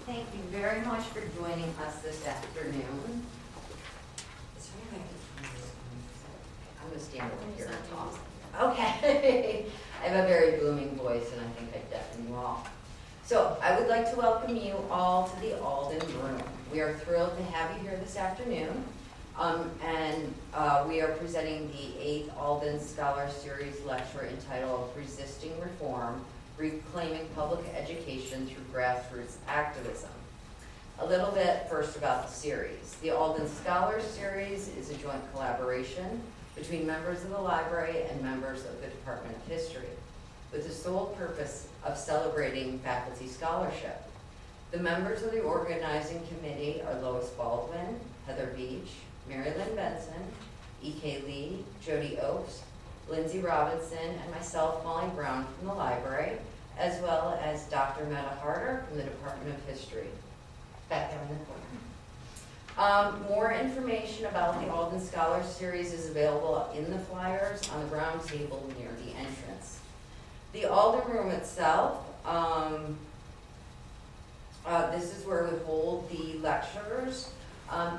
thank you very much for joining us this afternoon. Is there any way I can turn this on? I'm going to stand over here and talk. Okay. I have a very booming voice, and I think I deafen you all. So I would like to welcome you all to the Alden room. We are thrilled to have you here this afternoon. We are presenting the 8th Alden Scholar Series lecture entitled Resisting Reform, Reclaiming Public Education Through Grassroots Activism. A little bit first about the series. The Alden Scholar Series is a joint collaboration between members of the library and members of the Department of History, with the sole purpose of celebrating faculty scholarship. The members of the organizing committee are Lois Baldwin, Heather Beach, Mary Lynn Benson, E.K. Lee, Jody Oakes, Lindsay Robinson, and myself, Molly Brown from the library, as well as Dr. Meta Harder from the Department of History, back there in the corner. More information about the Alden Scholar Series is available in the flyers on the round table near the entrance. The Alden room itself, this is where we hold the lectures.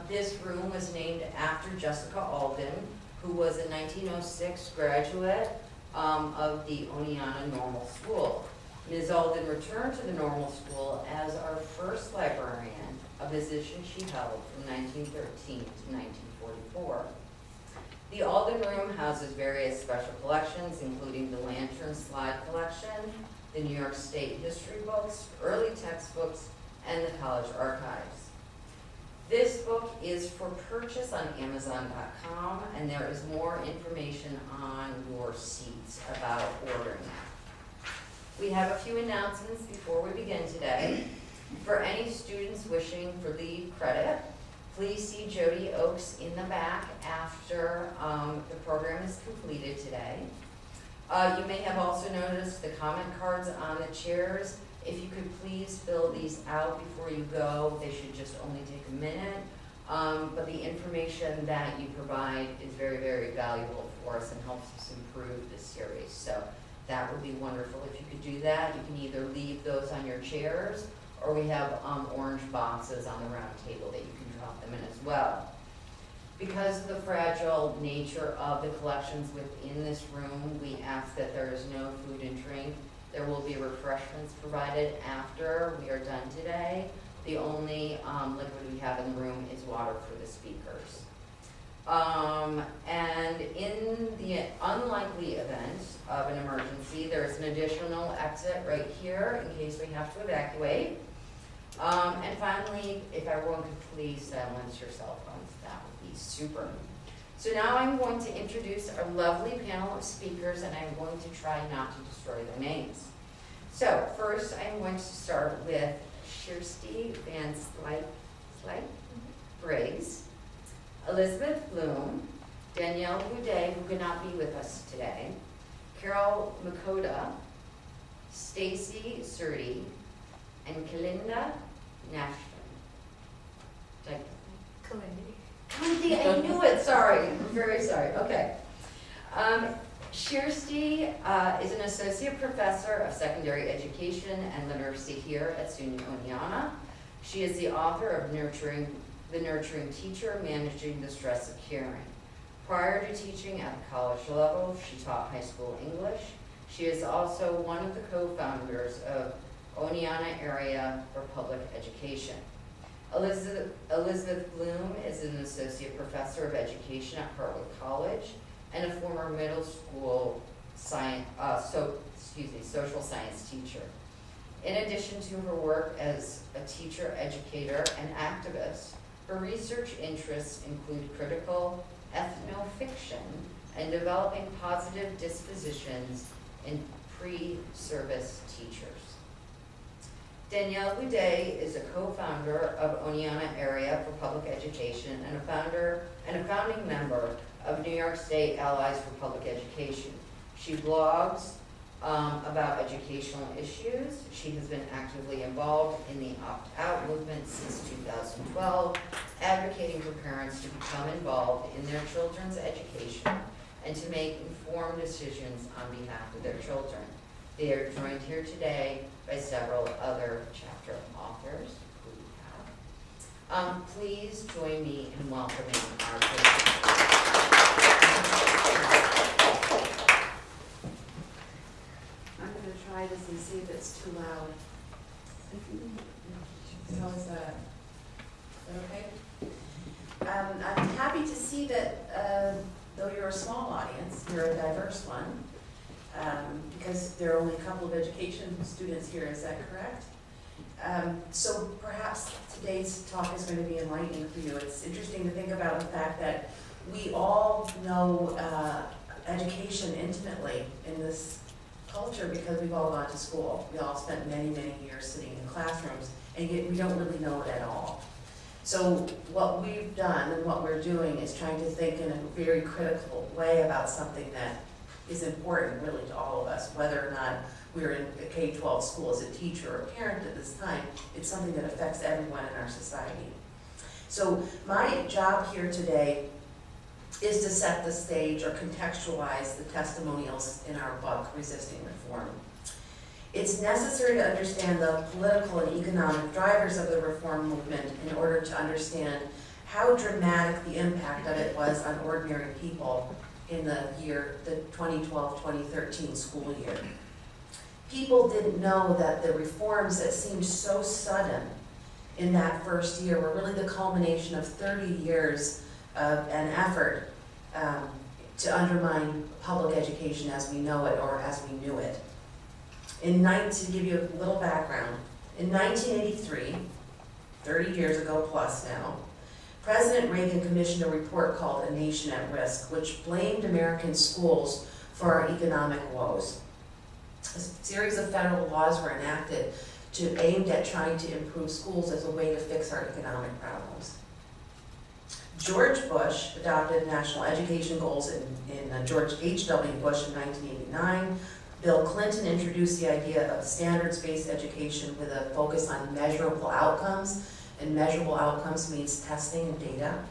This room was named after Jessica Alden, who was a 1906 graduate of the Oneonta Normal School. Ms. Alden returned to the Normal School as our first librarian, a position she held from 1913 to 1944. The Alden room houses various special collections, including the Lantern Slide Collection, the New York State history books, early textbooks, and the college archives. This book is for purchase on Amazon.com, and there is more information on your seats about ordering it. We have a few announcements before we begin today. For any students wishing for lead credit, please see Jody Oakes in the back after the program is completed today. You may have also noticed the comment cards on the chairs. If you could please fill these out before you go. They should just only take a minute. But the information that you provide is very, very valuable for us and helps us improve this series. So that would be wonderful if you could do that. You can either leave those on your chairs, or we have orange boxes on the round table that you can drop them in as well. Because of the fragile nature of the collections within this room, we ask that there is no food and drink. There will be refreshments provided after we are done today. The only liquid we have in the room is water for the speakers. And in the unlikely event of an emergency, there's an additional exit right here in case we have to evacuate. And finally, if everyone could please silence your cell phones, that would be super. So now I'm going to introduce our lovely panel of speakers, and I'm going to try not to destroy their names. So first, I'm going to start with Kjersti VanSlyke-Briggs, Elizabeth Bloom, Danielle Boudet, who could not be with us today, Carol Makota, Stacy Surdy, and Kalinda Nashton. Kalindi, I knew it, sorry, I'm very sorry, okay. Kjersti is an associate professor of secondary education and literacy here at SUNY Oneonta. She is the author of The Nurturing Teacher, Managing the Stress of Caring. Prior to teaching at the college level, she taught high school English. She is also one of the co-founders of Oneonta Area for Public Education. Elizabeth Bloom is an associate professor of education at Hartwood College and a former middle school social science teacher. In addition to her work as a teacher, educator, and activist, her research interests include critical ethnofiction and developing positive dispositions in pre-service teachers. Danielle Boudet is a co-founder of Oneonta Area for Public Education and a founding member of New York State Allies for Public Education. She blogs about educational issues. She has been actively involved in the opt-out movement since 2012, advocating for parents to become involved in their children's education and to make informed decisions on behalf of their children. They are joined here today by several other chapter authors Please join me in welcoming our principal. I'm going to try this and see if it's too loud. How is that? Is that okay? I'm happy to see that though you're a small audience, you're a diverse one, because there are only a couple of education students here, is that correct? So perhaps today's talk is going to be enlightening for you. It's interesting to think about the fact that we all know education intimately in this culture because we've all gone to school. We all spent many, many years sitting in classrooms, and yet we don't really know it at all. So what we've done and what we're doing is trying to think in a very critical way about something that is important really to all of us, whether or not we're in a K-12 school as a teacher or a parent at this time. It's something that affects everyone in our society. So my job here today is to set the stage or contextualize the testimonials in our book, Resisting Reform. It's necessary to understand the political and economic drivers of the reform movement in order to understand how dramatic the impact of it was on ordinary people in the 2012-2013 school year. People didn't know that the reforms that seemed so sudden in that first year were really the culmination of 30 years of an effort to undermine public education as we know it or as we knew it. To give you a little background, in 1983, 30 years ago plus now, President Reagan commissioned a report called A Nation at Risk, which blamed American schools for our economic woes. A series of federal laws were enacted aimed at trying to improve schools as a way to fix our economic problems. George Bush adopted national education goals in George H.W. Bush in 1989. Bill Clinton introduced the idea of standards-based education with a focus on measurable outcomes, and measurable outcomes means testing and data.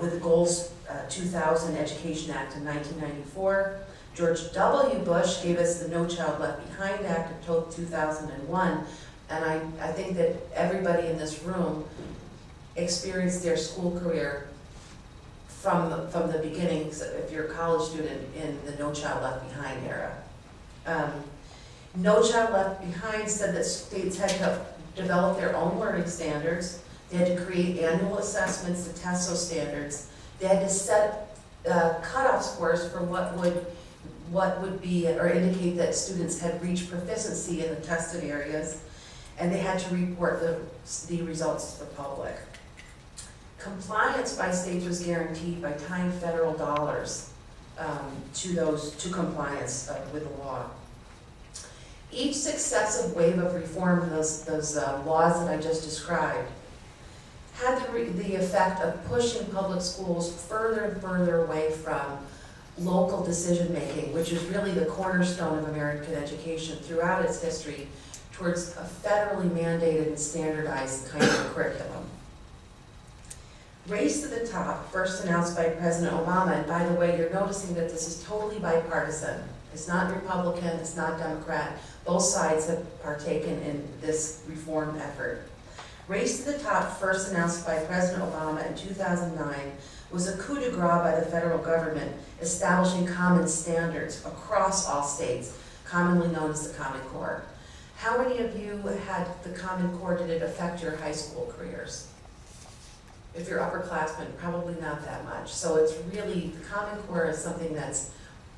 With the Goals 2000 Education Act in 1994, George W. Bush gave us the No Child Left Behind Act of 2001, and I think that everybody in this room experienced their school career from the beginning, if you're a college student, in the No Child Left Behind era. No Child Left Behind said that states had to develop their own learning standards. They had to create annual assessments to test those standards. They had to set cutoff scores for what would be or indicate that students had reached proficiency in the tested areas, and they had to report the results to the public. Compliance by states was guaranteed by tying federal dollars to compliance with the law. Each successive wave of reform, those laws that I just described, had the effect of pushing public schools further and further away from local decision making, which is really the cornerstone of American education throughout its history, towards a federally mandated and standardized kind of curriculum. Race to the Top, first announced by President Obama, and by the way, you're noticing that this is totally bipartisan. It's not Republican, it's not Democrat. Both sides have partaken in this reform effort. Race to the Top, first announced by President Obama in 2009, was a coup de grace by the federal government, establishing common standards across all states, commonly known as the Common Core. How many of you had the Common Core? Did it affect your high school careers? If you're upperclassmen, probably not that much. So it's really, the Common Core is something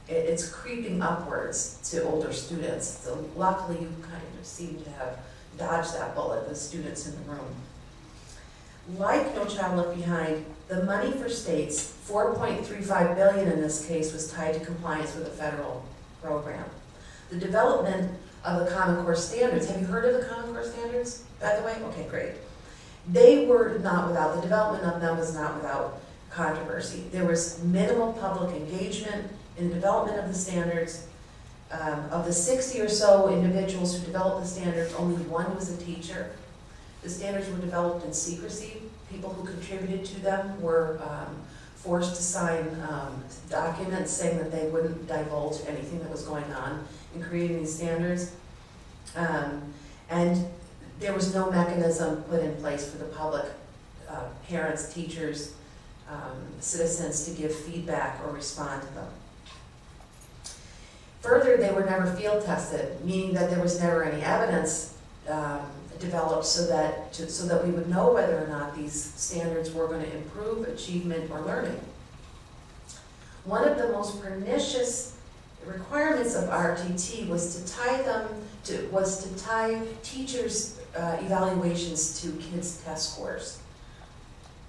it's creeping upwards to older students. So luckily you kind of seem to have dodged that bullet, the students in the room. Like No Child Left Behind, the money for states, $4.35 billion in this case, was tied to compliance with a federal program. The development of the Common Core standards, have you heard of the Common Core standards, by the way? Okay, great. They were not without, the development of them was not without controversy. There was minimal public engagement in the development of the standards. Of the 60 or so individuals who developed the standards, only one was a teacher. The standards were developed in secrecy. People who contributed to them were forced to sign documents saying that they wouldn't divulge anything that was going on in creating these standards. And there was no mechanism put in place for the public, parents, teachers, citizens to give feedback or respond to them. Further, they were never field tested, meaning that there was never any evidence developed so that we would know whether or not these standards were going to improve achievement or learning. One of the most pernicious requirements of RTT was to tie teachers' evaluations to kids' test scores.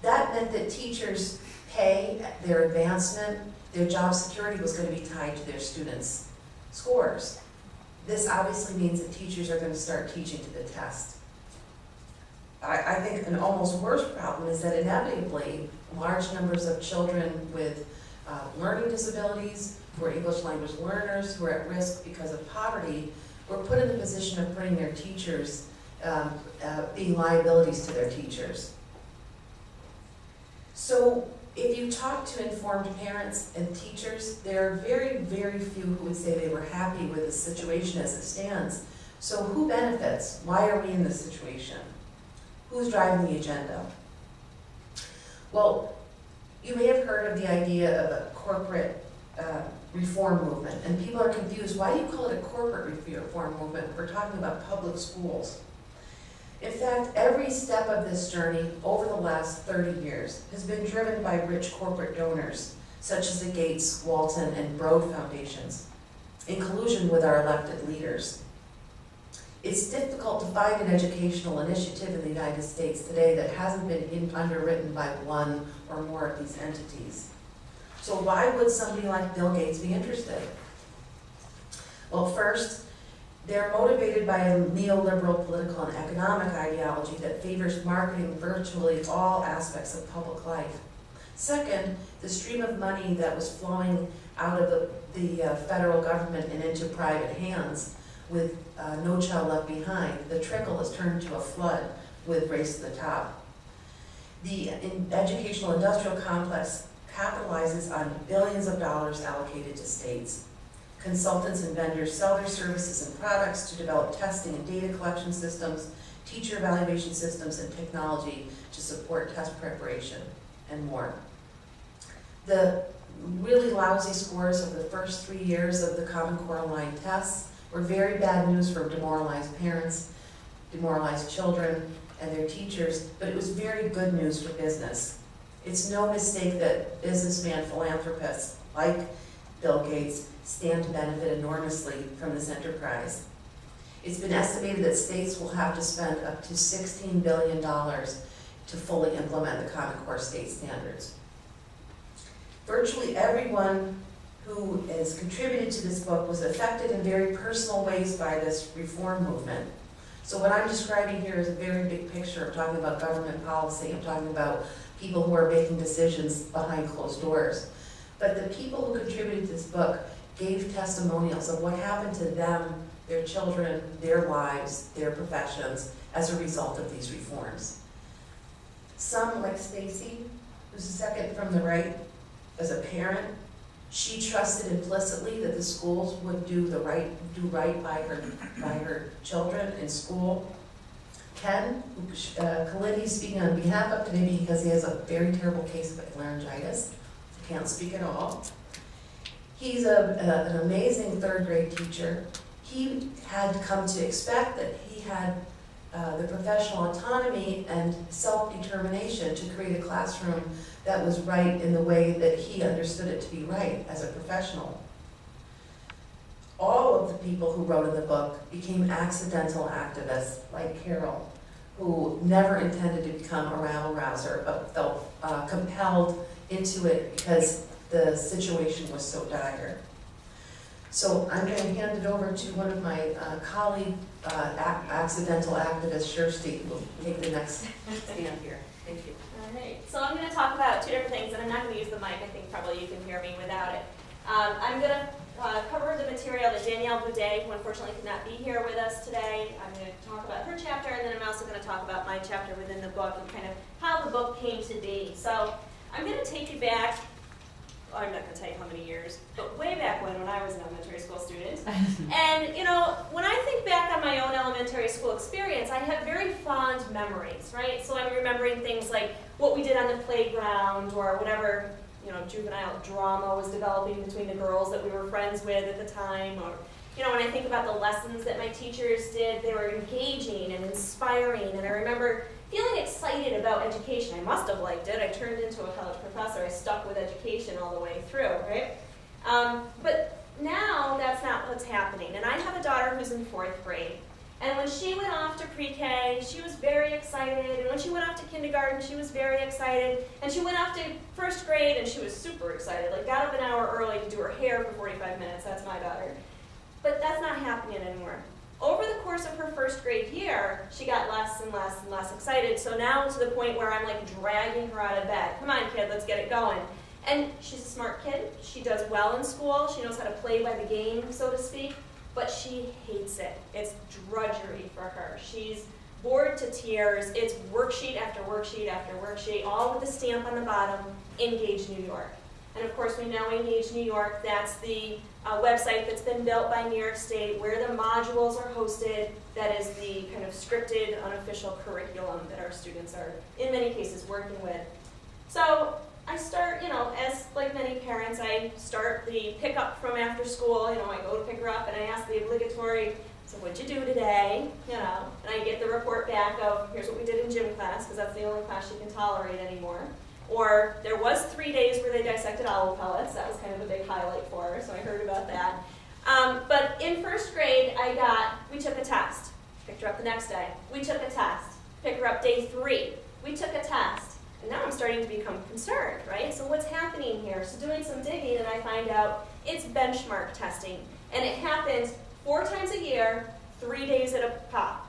That meant that teachers' pay, their advancement, their job security was going to be tied to their students' scores. This obviously means that teachers are going to start teaching to the test. I think an almost worse problem is that inevitably large numbers of children with learning disabilities, who are English language learners, who are at risk because of poverty, were put in the position of putting their teachers, being liabilities to their teachers. So if you talk to informed parents and teachers, there are very, very few who would say they were happy with the situation as it stands. So who benefits? Why are we in this situation? Who's driving the agenda? Well, you may have heard of the idea of a corporate reform movement, and people are confused. Why do you call it a corporate reform movement? We're talking about public schools. In fact, every step of this journey over the last 30 years has been driven by rich corporate donors, such as the Gates, Walton, and Broad Foundations, in collusion with our elected leaders. It's difficult to find an educational initiative in the United States today that hasn't been underwritten by one or more of these entities. So why would somebody like Bill Gates be interested? Well, first, they're motivated by a neoliberal political and economic ideology that favors marketing virtually all aspects of public life. Second, the stream of money that was flowing out of the federal government and into private hands with No Child Left Behind, the trickle has turned to a flood with Race to the Top. The educational industrial complex capitalizes on billions of dollars allocated to states. Consultants and vendors sell their services and products to develop testing and data collection systems, teacher evaluation systems, and technology to support test preparation, and more. The really lousy scores of the first 3 years of the Common Core Online tests were very bad news for demoralized parents, demoralized children, and their teachers, but it was very good news for business. It's no mistake that businessman philanthropists like Bill Gates stand to benefit enormously from this enterprise. It's been estimated that states will have to spend up to $16 billion to fully implement the Common Core state standards. Virtually everyone who has contributed to this book was affected in very personal ways by this reform movement. So what I'm describing here is a very big picture. I'm talking about government policy. I'm talking about people who are making decisions behind closed doors. But the people who contributed to this book gave testimonials of what happened to them, their children, their lives, their professions as a result of these reforms. Some, like Stacy, who's the second from the right, as a parent, she trusted implicitly that the schools would do right by her children in school. Ken, Kalindi's speaking on behalf of today because he has a very terrible case of laryngitis. He can't speak at all. He's an amazing third grade teacher. He had come to expect that he had the professional autonomy and self-determination to create a classroom that was right in the way that he understood it to be right as a professional. All of the people who wrote in the book became accidental activists, like Carol, who never intended to become a rabble-rouser, but felt compelled into it because the situation was so dire. So I'm going to hand it over to one of my colleague, accidental activist, Kjersti, who will take the next stand here. Thank you. All right, so I'm going to talk about two different things, and I'm not going to use the mic. I think probably you can hear me without it. I'm going to cover the material that Danielle Boudet, who unfortunately could not be here with us today. I'm going to talk about her chapter, and then I'm also going to talk about my chapter within the book and kind of how the book came to be. So I'm going to take you back I'm not going to tell you how many years, but way back when I was an elementary school student. And, you know, when I think back on my own elementary school experience, I have very fond memories, right? So I'm remembering things like what we did on the playground or whatever, you know, juvenile drama was developing between the girls that we were friends with at the time. Or, you know, when I think about the lessons that my teachers did, they were engaging and inspiring. And I remember feeling excited about education. I must have liked it. I turned into a college professor. I stuck with education all the way through, right? But now that's not what's happening. And I have a daughter who's in 4th grade. And when she went off to pre-K, she was very excited. And when she went off to kindergarten, she was very excited. And she went off to 1st grade, and she was super excited. Like, got up an hour early to do her hair for 45 minutes. That's my daughter. But that's not happening anymore. Over the course of her 1st grade year, she got less and less and less excited. So now to the point where I'm like dragging her out of bed. Come on, kid, let's get it going. And she's a smart kid. She does well in school. She knows how to play by the game, so to speak. But she hates it. It's drudgery for her. She's bored to tears. It's worksheet after worksheet after worksheet, all with the stamp on the bottom, Engage New York. And of course, we know Engage New York, that's the website that's been built by New York State where the modules are hosted. That is the kind of scripted, unofficial curriculum that our students are, in many cases, working with. So I start, you know, as like many parents, I start the pickup from after school. You know, I go to pick her up and I ask the obligatory, so what'd you do today? You know, and I get the report back of, here's what we did in gym class, because that's the only class she can tolerate anymore. Or there was 3 days where they dissected owl pellets. That was kind of a big highlight for her, so I heard about that. But in 1st grade, we took a test. Picked her up the next day. We took a test. Picked her up day 3. We took a test. And now I'm starting to become concerned, right? So what's happening here? So doing some digging, and I find out it's benchmark testing. And it happens 4 times a year, 3 days at a pop.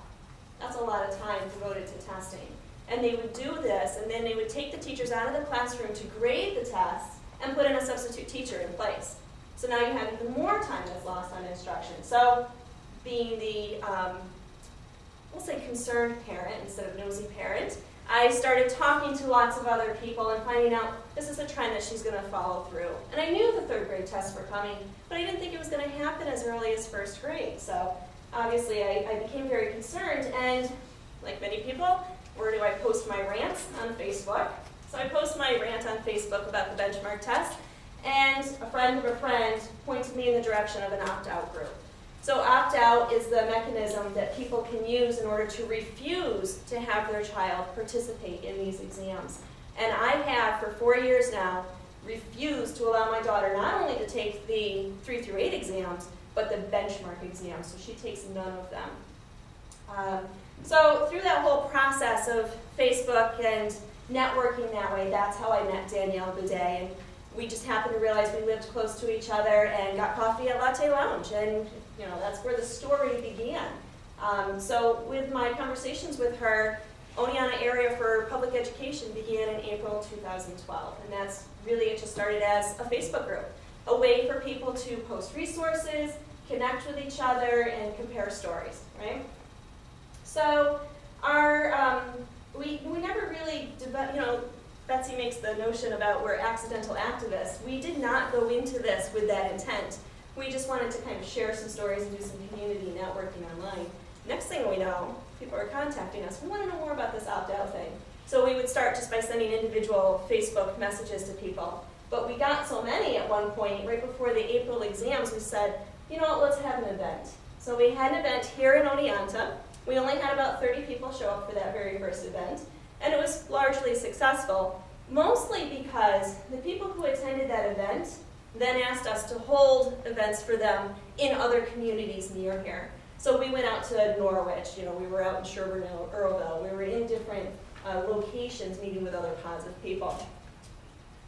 That's a lot of time devoted to testing. And they would do this, and then they would take the teachers out of the classroom to grade the tests and put in a substitute teacher in place. So now you have even more time that's lost on instruction. So being the, we'll say concerned parent instead of nosy parent, I started talking to lots of other people and finding out this is a trend that she's going to follow through. And I knew the 3rd grade tests were coming, but I didn't think it was going to happen as early as 1st grade. So obviously I became very concerned, and like many people, where do I post my rants? On Facebook. So I post my rant on Facebook about the benchmark test, and a friend of a friend pointed me in the direction of an opt-out group. So opt-out is the mechanism that people can use in order to refuse to have their child participate in these exams. And I have, for 4 years now, refused to allow my daughter not only to take the 3 through 8 exams, but the benchmark exams, so she takes none of them. So through that whole process of Facebook and networking that way, that's how I met Danielle Boudet. And we just happened to realize we lived close to each other and got coffee at Latte Lounge. And you know, that's where the story began. So with my conversations with her, Oneonta Area for Public Education began in April 2012. And that's really, it just started as a Facebook group, a way for people to post resources, connect with each other, and compare stories, right? So we never really, you know, Betsy makes the notion about we're accidental activists. We did not go into this with that intent. We just wanted to kind of share some stories and do some community networking online. Next thing we know, people are contacting us. We want to know more about this opt-out thing. So we would start just by sending individual Facebook messages to people. But we got so many at one point, right before the April exams, we said, you know what, let's have an event. So we had an event here in Oneonta. We only had about 30 people show up for that very first event, and it was largely successful, mostly because the people who attended that event then asked us to hold events for them in other communities near here. So we went out to Norwich, you know, we were out in Sherburne, Earlville, we were in different locations meeting with other positive people.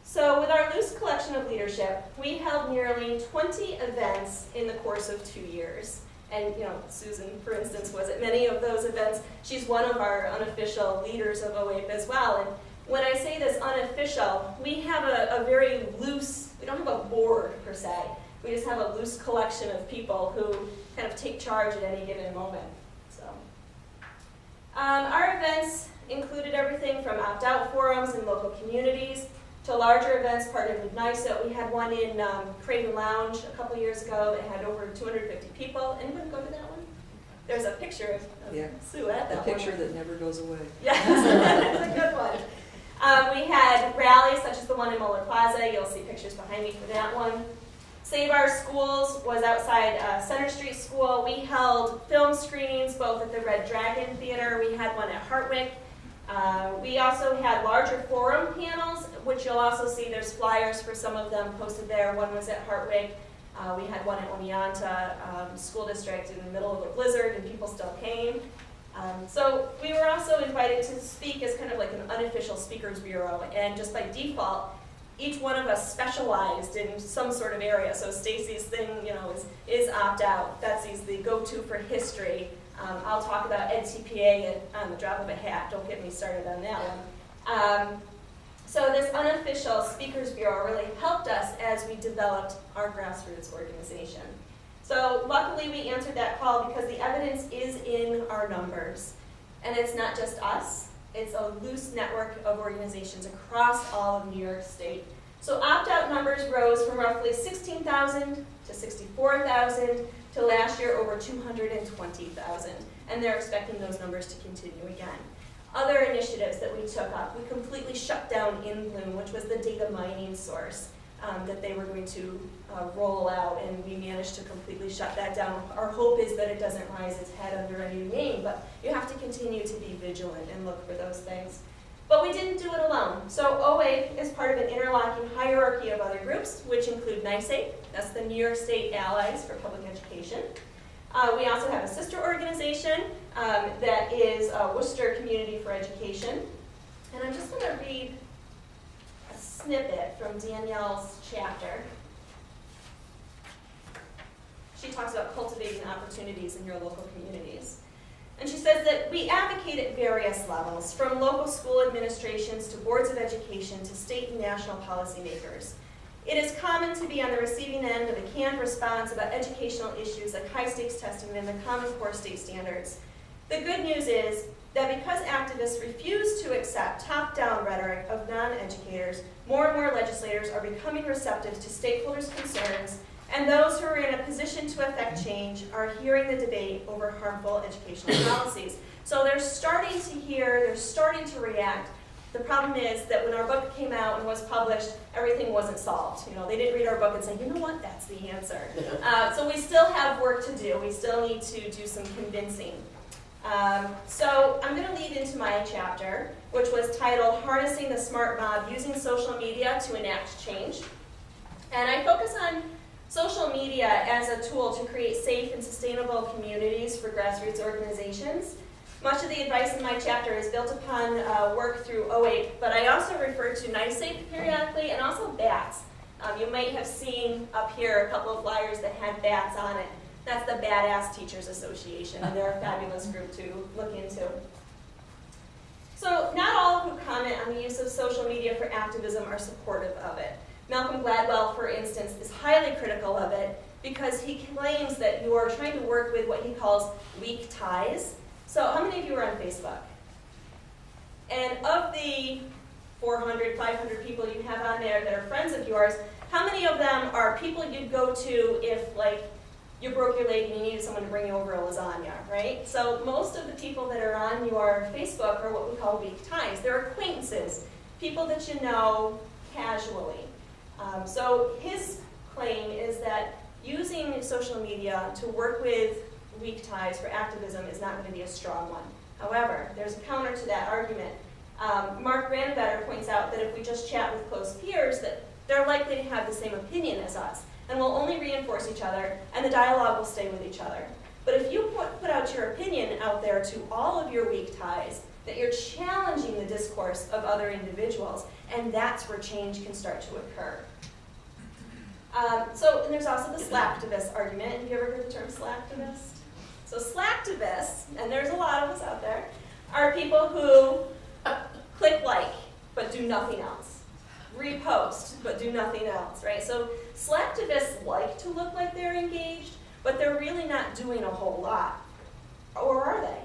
So with our loose collection of leadership, we held nearly 20 events in the course of 2 years. And, you know, Susan, for instance, was at many of those events. She's one of our unofficial leaders of OAPE as well. And when I say this unofficial, we have a very loose, we don't have a board per se. We just have a loose collection of people who kind of take charge at any given moment. So, our events included everything from opt-out forums in local communities to larger events partnered with NYSA. We had one in Craven Lounge a couple years ago that had over 250 people. Anyone go to that one? There's a picture of Sue at that one. A picture that never goes away. Yes, it's a good one. We had rallies such as the one in Muller Plaza. You'll see pictures behind me for that one. Save Our Schools was outside Center Street School. We held film screenings both at the Red Dragon Theater. We had one at Hartwick. We also had larger forum panels, which you'll also see there's flyers for some of them posted there. One was at Hartwick. We had one at Oneonta School District in the middle of a blizzard, and people still came. So we were also invited to speak as kind of like an unofficial speakers bureau, and just by default, each one of us specialized in some sort of area. So Stacy's thing, is opt-out. Betsy's the go-to for history. I'll talk about EdCPA on the drop of a hat. Don't get me started on that one. So this unofficial speakers bureau really helped us as we developed our grassroots organization. So luckily we answered that call because the evidence is in our numbers. And it's not just us. It's a loose network of organizations across all of New York State. So opt-out numbers rose from roughly 16,000 to 64,000 to last year over 220,000. And they're expecting those numbers to continue again. Other initiatives that we took up, we completely shut down InBloom, which was the data mining source that they were going to roll out, and we managed to completely shut that down. Our hope is that it doesn't rise its head under a new name, but you have to continue to be vigilant and look for those things. But we didn't do it alone. So OA is part of an interlocking hierarchy of other groups, which include NYSE, that's the New York State Allies for Public Education. We also have a sister organization that is Worcester Community for Education. And I'm just going to read a snippet from Danielle's chapter. She talks about cultivating opportunities in your local communities. And she says that we advocate at various levels, from local school administrations to boards of education to state and national policymakers. It is common to be on the receiving end of a canned response about educational issues like high-stakes testing and the Common Core state standards. The good news is that because activists refuse to accept top-down rhetoric of non-educators, more and more legislators are becoming receptive to stakeholders' concerns, and those who are in a position to affect change are hearing the debate over harmful educational policies. So they're starting to hear, they're starting to react. The problem is that when our book came out and was published, everything wasn't solved. They didn't read our book and say, you know what, that's the answer. So we still have work to do. We still need to do some convincing. So I'm going to lead into my chapter, which was titled Harnessing the Smart Mob Using Social Media to Enact Change. And I focus on social media as a tool to create safe and sustainable communities for grassroots organizations. Much of the advice in my chapter is built upon work through OAPE, but I also refer to NYSE periodically and also BATS. You might have seen up here a couple of flyers that had BATS on it. That's the Badass Teachers Association, and they're a fabulous group to look into. So not all who comment on the use of social media for activism are supportive of it. Malcolm Gladwell, for instance, is highly critical of it because he claims that you are trying to work with what he calls weak ties. So how many of you are on Facebook? And of the 400, 500 people you have on there that are friends of yours, how many of them are people you'd go to if, you broke your leg and you needed someone to bring you over a lasagna, right? So most of the people that are on your Facebook are what we call weak ties. They're acquaintances, people that you know casually. So his claim is that using social media to work with weak ties for activism is not going to be a strong one. However, there's a counter to that argument. Mark Granovetter points out that if we just chat with close peers, that they're likely to have the same opinion as us, and we'll only reinforce each other, and the dialogue will stay with each other. But if you put out your opinion out there to all of your weak ties, that you're challenging the discourse of other individuals, and that's where change can start to occur. And there's also the slacktivist argument. Have you ever heard the term slacktivist? So slacktivists, and there's a lot of us out there, are people who click like, but do nothing else. Repost, but do nothing else, right? So slacktivists like to look like they're engaged, but they're really not doing a whole lot. Or are they?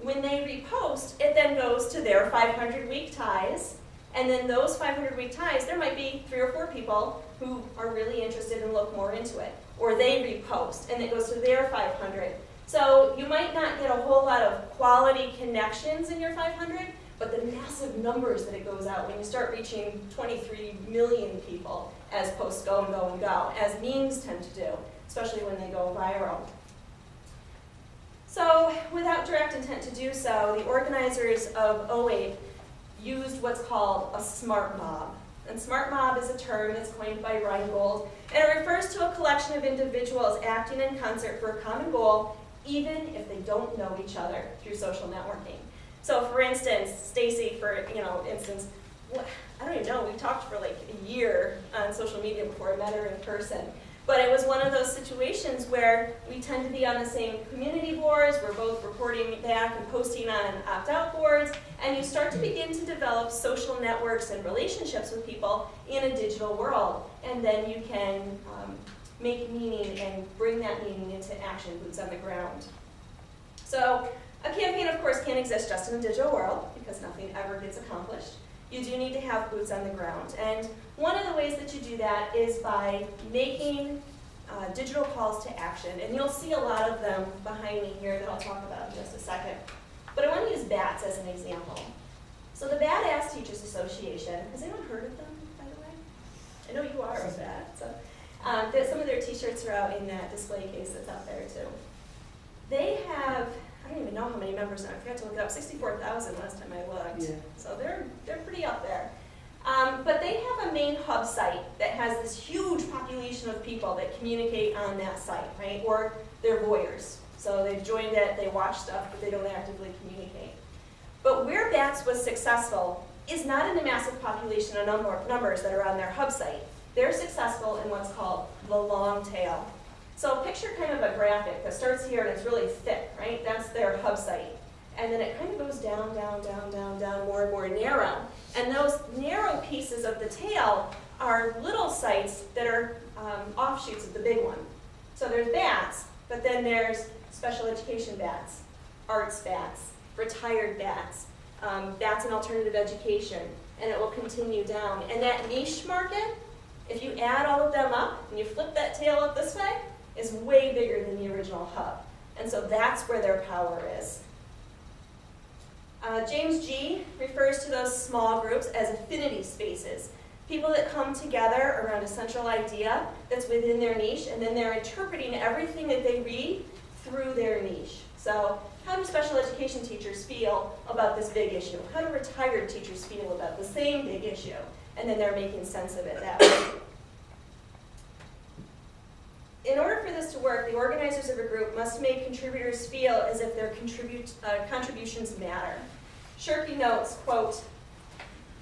When they repost, it then goes to their 500 weak ties, And then those 500-week ties, there might be 3 or 4 people who are really interested and look more into it. Or they repost, and it goes to their 500. So you might not get a whole lot of quality connections in your 500, but the massive numbers that it goes out when you start reaching 23 million people as posts go and go and go, as memes tend to do, especially when they go viral. So without direct intent to do so, the organizers of OAPE used what's called a smart mob. And smart mob is a term that's coined by Reingold, and it refers to a collection of individuals acting in concert for a common goal, even if they don't know each other through social networking. So for instance, Stacy, I don't even know, we talked for like a year on social media before I met her in person. But it was one of those situations where we tend to be on the same community boards, we're both reporting back and posting on opt-out boards, and you start to begin to develop social networks and relationships with people in a digital world. And then you can make meaning and bring that meaning into action, boots on the ground. So a campaign, of course, can't exist just in a digital world because nothing ever gets accomplished. You do need to have boots on the ground. And one of the ways that you do that is by making digital calls to action. And you'll see a lot of them behind me here that I'll talk about in just a second. But I want to use BATS as an example. So the Badass Teachers Association, has anyone heard of them, by the way? I know you are of that. So, some of their t-shirts are out in that display case that's out there too. They have, I don't even know how many members now. I forgot to look it up. 64,000 last time I looked. Yeah. So they're pretty up there. But they have a main hub site that has this huge population of people that communicate on that site, right? Or they're voyeurs. So they've joined it, they watch stuff, but they don't actively communicate. But where BATS was successful is not in the massive population of numbers that are on their hub site. They're successful in what's called the long tail. So picture kind of a graphic that starts here and it's really thick, right? That's their hub site. And then it kind of goes down, down, down, down, down, more and more narrow. And those narrow pieces of the tail are little sites that are offshoots of the big one. So there's BATS, but then there's special education BATS, arts BATS, retired BATS, BATS in alternative education, and it will continue down. And that niche market, if you add all of them up and you flip that tail up this way, is way bigger than the original hub. And so that's where their power is. James G. refers to those small groups as affinity spaces, people that come together around a central idea that's within their niche, and then they're interpreting everything that they read through their niche. So how do special education teachers feel about this big issue? How do retired teachers feel about the same big issue? And then they're making sense of it that way. In order for this to work, the organizers of a group must make contributors feel as if their contributions matter. Kjersti notes, quote,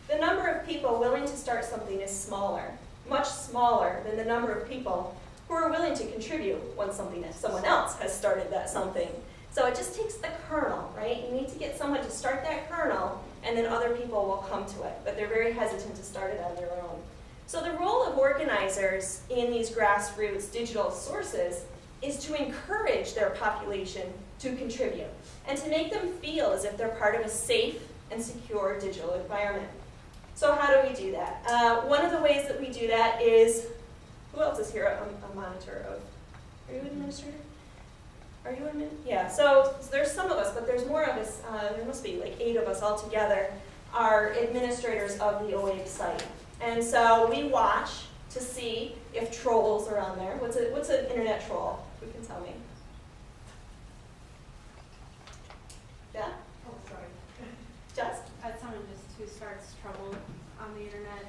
"The number of people willing to start something is smaller, much smaller than the number of people who are willing to contribute when someone else has started that something." So it just takes the kernel, right? You need to get someone to start that kernel, and then other people will come to it, but they're very hesitant to start it on their own. So the role of organizers in these grassroots digital sources is to encourage their population to contribute and to make them feel as if they're part of a safe and secure digital environment. So how do we do that? One of the ways that we do that is, who else is here a monitor of? Are you an administrator? Are you an Yeah, so there's some of us, but there's more of us. There must be like 8 of us all together are administrators of the OAPE site. And so we watch to see if trolls are on there. What's an internet troll? Who can tell me? Yeah? Oh, sorry. Just? Someone just who starts trouble on the internet.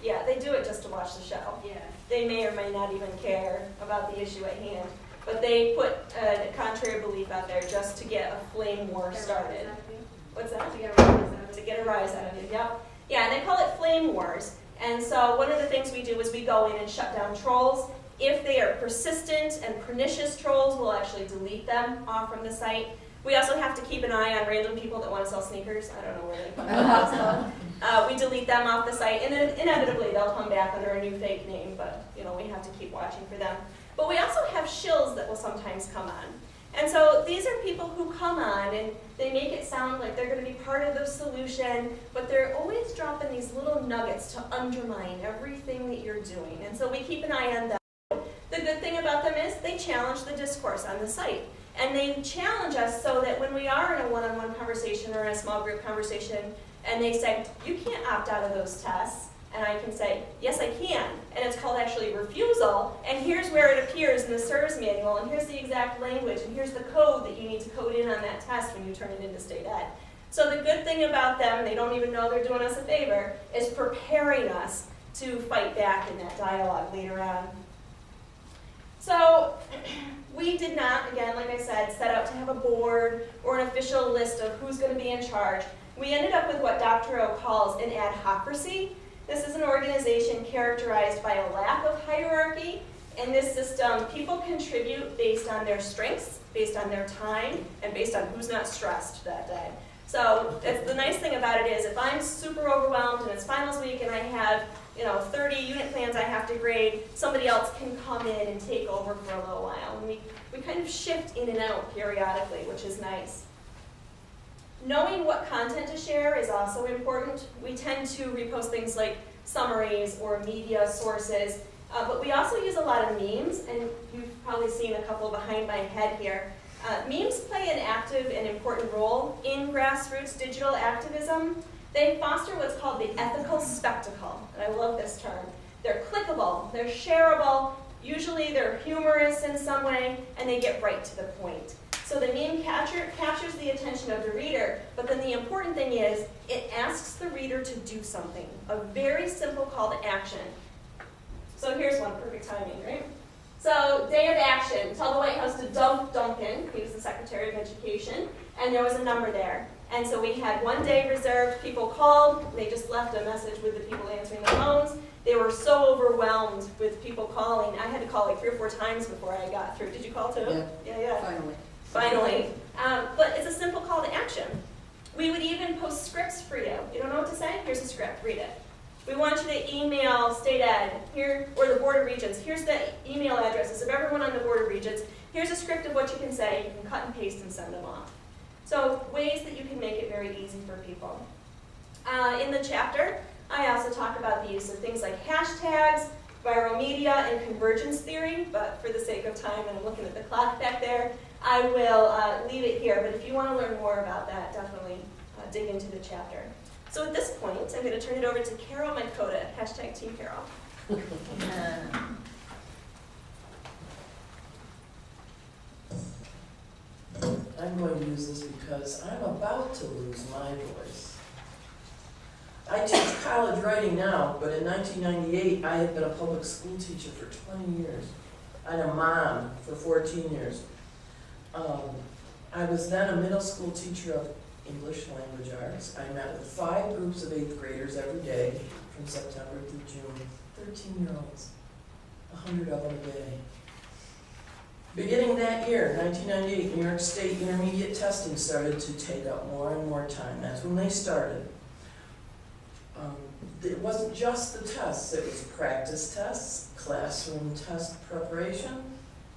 Yeah, they do it just to watch the show. Yeah. They may or may not even care about the issue at hand, but they put a contrary belief out there just to get a flame war started. What's that? To get a rise out of it. To get a rise out of it, yep. Yeah, and they call it flame wars. And so one of the things we do is we go in and shut down trolls. If they are persistent and pernicious trolls, we'll actually delete them off from the site. We also have to keep an eye on random people that want to sell sneakers. I don't know where they come from. We delete them off the site, and then inevitably they'll come back under a new fake name, but we have to keep watching for them. But we also have shills that will sometimes come on. And so these are people who come on and they make it sound like they're going to be part of the solution, but they're always dropping these little nuggets to undermine everything that you're doing. And so we keep an eye on them. The good thing about them is they challenge the discourse on the site. And they challenge us so that when we are in a one-on-one conversation or in a small group conversation, and they say, you can't opt out of those tests, and I can say, yes, I can. And it's called actually refusal, and here's where it appears in the service manual, and here's the exact language, and here's the code that you need to code in on that test when you turn it into state ed. So the good thing about them, they don't even know they're doing us a favor, is preparing us to fight back in that dialogue later on. So we did not, again, like I said, set out to have a board or an official list of who's going to be in charge. We ended up with what Dr. O calls an adhocracy. This is an organization characterized by a lack of hierarchy. In this system, people contribute based on their strengths, based on their time, and based on who's not stressed that day. So the nice thing about it is if I'm super overwhelmed and it's finals week and I have 30 unit plans I have to grade, somebody else can come in and take over for a little while. And we kind of shift in and out periodically, which is nice. Knowing what content to share is also important. We tend to repost things like summaries or media sources, but we also use a lot of memes, and you've probably seen a couple behind my head here. Memes play an active and important role in grassroots digital activism. They foster what's called the ethical spectacle, and I love this term. They're clickable, they're shareable, usually they're humorous in some way, and they get right to the point. So the meme captures the attention of the reader, but then the important thing is it asks the reader to do something, a very simple call to action. So here's one, perfect timing, right? So day of action, tell the White House to dump Duncan, he was the Secretary of Education, and there was a number there. And so we had one day reserved, people called, they just left a message with the people answering the phones. They were so overwhelmed with people calling, I had to call like 3 or 4 times before I got through. Did you call too? Yeah. Finally. But it's a simple call to action. We would even post scripts for you. You don't know what to say? Here's a script, read it. We want you to email state ed here, or the Board of Regents. Here's the email addresses of everyone on the Board of Regents. Here's a script of what you can say. You can cut and paste and send them off. So ways that you can make it very easy for people. In the chapter, I also talk about the use of things like hashtags, viral media, and convergence theory, but for the sake of time, and I'm looking at the clock back there, I will leave it here. But if you want to learn more about that, definitely dig into the chapter. So at this point, I'm going to turn it over to Carol Mankota, hashtag Team Carol. I'm going to use this because I'm about to lose my voice. I teach college writing now, but in 1998, I had been a public school teacher for 20 years. and a mom for 14 years. I was then a middle school teacher of English language arts. I met with 5 groups of 8th graders every day from September through June, 13-year-olds, 100 of them a day. Beginning that year, 1998, New York State intermediate testing started to take up more and more time. That's when they started. It wasn't just the tests, it was practice tests, classroom test preparation,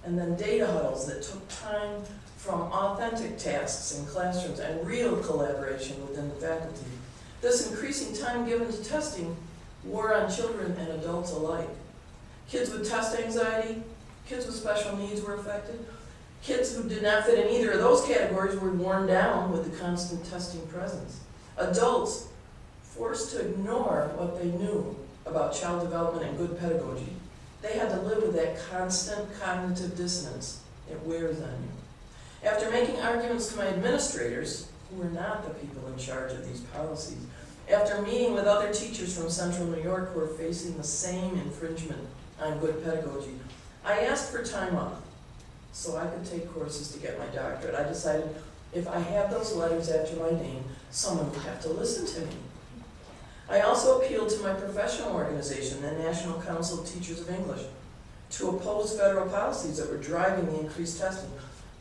and then data huddles that took time from authentic tasks in classrooms and real collaboration within the faculty. This increasing time given to testing wore on children and adults alike. Kids with test anxiety, kids with special needs were affected. Kids who did not fit in either of those categories were worn down with the constant testing presence. Adults forced to ignore what they knew about child development and good pedagogy. They had to live with that constant cognitive dissonance. It wears on you. After making arguments to my administrators, who were not the people in charge of these policies, after meeting with other teachers from Central New York who were facing the same infringement on good pedagogy, I asked for time off so I could take courses to get my doctorate. I decided if I have those letters after my name, someone would have to listen to me. I also appealed to my professional organization, the National Council of Teachers of English, to oppose federal policies that were driving the increased testing,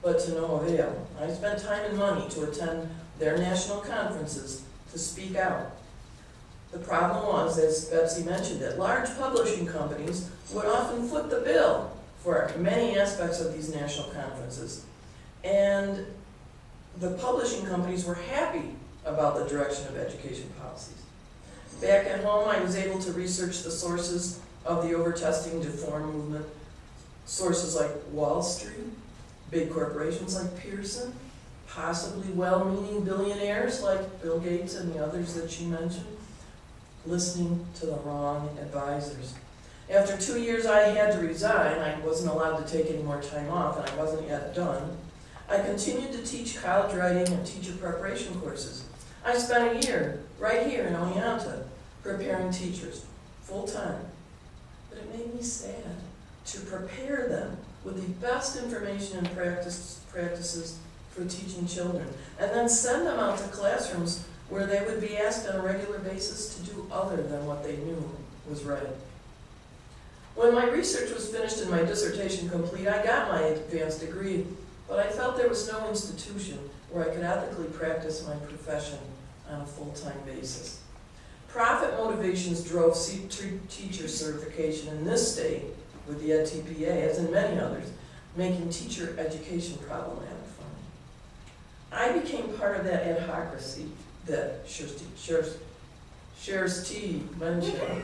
but to no avail. I spent time and money to attend their national conferences to speak out. The problem was, as Betsy mentioned, that large publishing companies would often foot the bill for many aspects of these national conferences. And the publishing companies were happy about the direction of education policies. Back at home, I was able to research the sources of the over-testing deform movement, sources like Wall Street, big corporations like Pearson, possibly well-meaning billionaires like Bill Gates and the others that she mentioned, listening to the wrong advisors. After 2 years, I had to resign. I wasn't allowed to take any more time off, and I wasn't yet done. I continued to teach college writing and teacher preparation courses. I spent a year right here in Oneonta preparing teachers, full-time. But it made me sad to prepare them with the best information and practices for teaching children, and then send them out to classrooms where they would be asked on a regular basis to do other than what they knew was right. When my research was finished and my dissertation complete, I got my advanced degree, but I felt there was no institution where I could ethically practice my profession on a full-time basis. Profit motivations drove teacher certification in this state with the EdTPA, as in many others, making teacher education problematic for me. I became part of that adhocracy that Kjersti mentioned.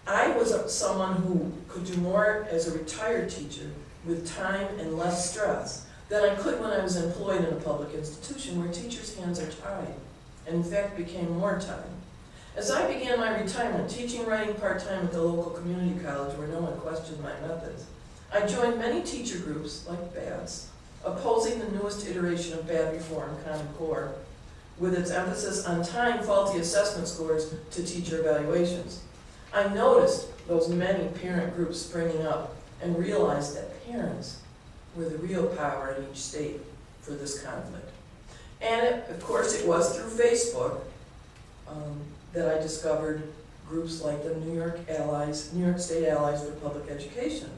I was someone who could do more as a retired teacher with time and less stress than I could when I was employed in a public institution where teachers' hands are tied, and in fact became more tied. As I began my retirement, teaching writing part-time at the local community college where no one questioned my methods, I joined many teacher groups, like BADS, opposing the newest iteration of bad reform, Common Core, with its emphasis on tying faulty assessment scores to teacher evaluations. I noticed those many parent groups springing up and realized that parents were the real power in each state for this conflict. And of course, it was through Facebook that I discovered groups like the New York State Allies for Public Education,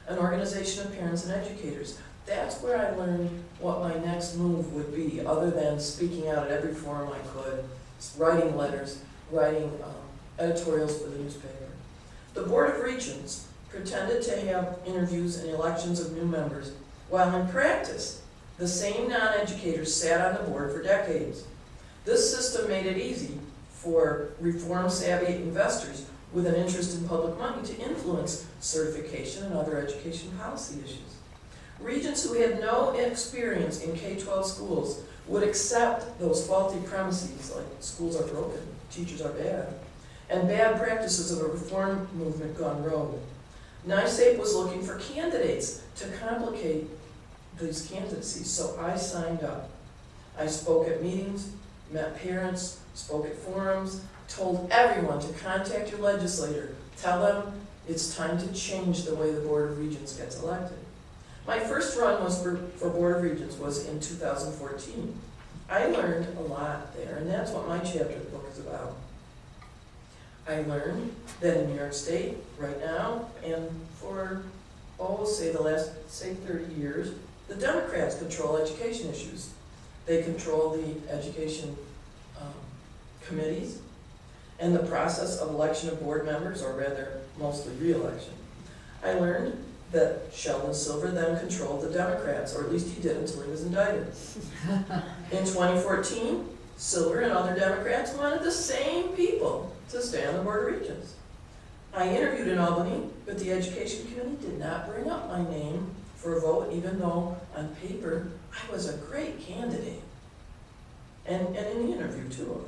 an organization of parents and educators. That's where I learned what my next move would be, other than speaking out at every forum I could, writing letters, writing editorials for the newspaper. The Board of Regents pretended to have interviews and elections of new members, while in practice, the same non-educators sat on the board for decades. This system made it easy for reform-savvy investors with an interest in public money to influence certification and other education policy issues. Regents who had no experience in K-12 schools would accept those faulty premises, like schools are broken, teachers are bad, and bad practices of a reform movement gone rogue. NYSAPE was looking for candidates to complicate these candidacies, so I signed up. I spoke at meetings, met parents, spoke at forums, told everyone to contact your legislator, tell them it's time to change the way the Board of Regents gets elected. My first run was for Board of Regents was in 2014. I learned a lot there, and that's what my chapter book is about. I learned that in New York State, right now, and for, the last 30 years, the Democrats control education issues. They control the education committees and the process of election of board members, or rather, mostly re-election. I learned that Sheldon Silver then controlled the Democrats, or at least he did until he was indicted. In 2014, Silver and other Democrats wanted the same people to stay on the Board of Regents. I interviewed in Albany, but the Education Committee did not bring up my name for a vote, even though on paper I was a great candidate. And in the interview too.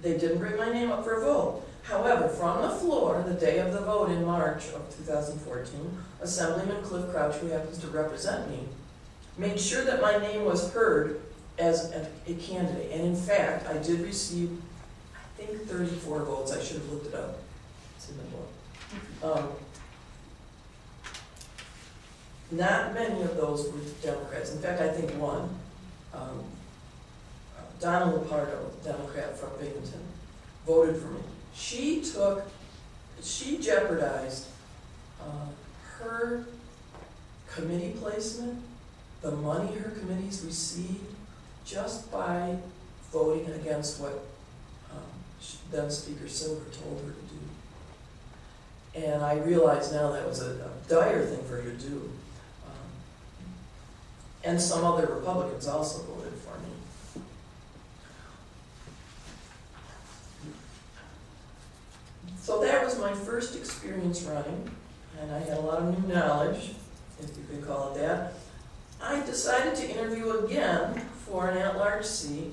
They didn't bring my name up for a vote. However, from the floor, the day of the vote in March of 2014, Assemblyman Cliff Crouch, who happens to represent me, made sure that my name was heard as a candidate. And in fact, I did receive, I think, 34 votes. I should have looked it up. It's in the book. Not many of those were Democrats. In fact, I think one. Donna Lupardo, Democrat from Binghamton, voted for me. She jeopardized her committee placement, the money her committees received, just by voting against what then Speaker Silver told her to do. And I realize now that was a dire thing for her to do. And some other Republicans also voted for me. So that was my first experience running, and I had a lot of new knowledge, if you could call it that. I decided to interview again for an at-large seat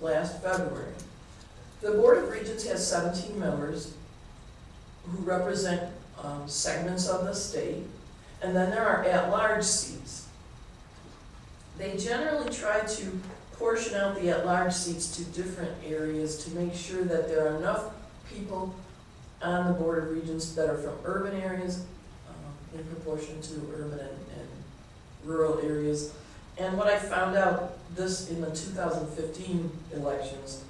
last February. The Board of Regents has 17 members who represent segments of the state, and then there are at-large seats. They generally try to portion out the at-large seats to different areas to make sure that there are enough people on the Board of Regents that are from urban areas in proportion to urban and rural areas. And what I found out this in the 2015 elections,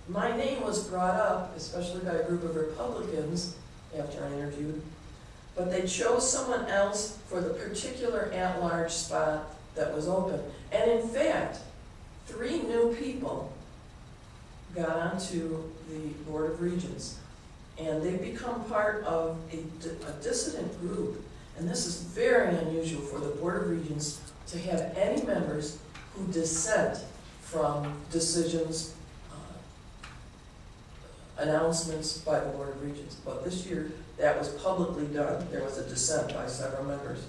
my name was brought up, especially by a group of Republicans after I interviewed, but they chose someone else for the particular at-large spot that was open. And in fact, 3 new people got onto the Board of Regents, and they've become part of a dissident group. And this is very unusual for the Board of Regents to have any members who dissent from decisions, announcements by the Board of Regents. But this year, that was publicly done. There was a dissent by several members.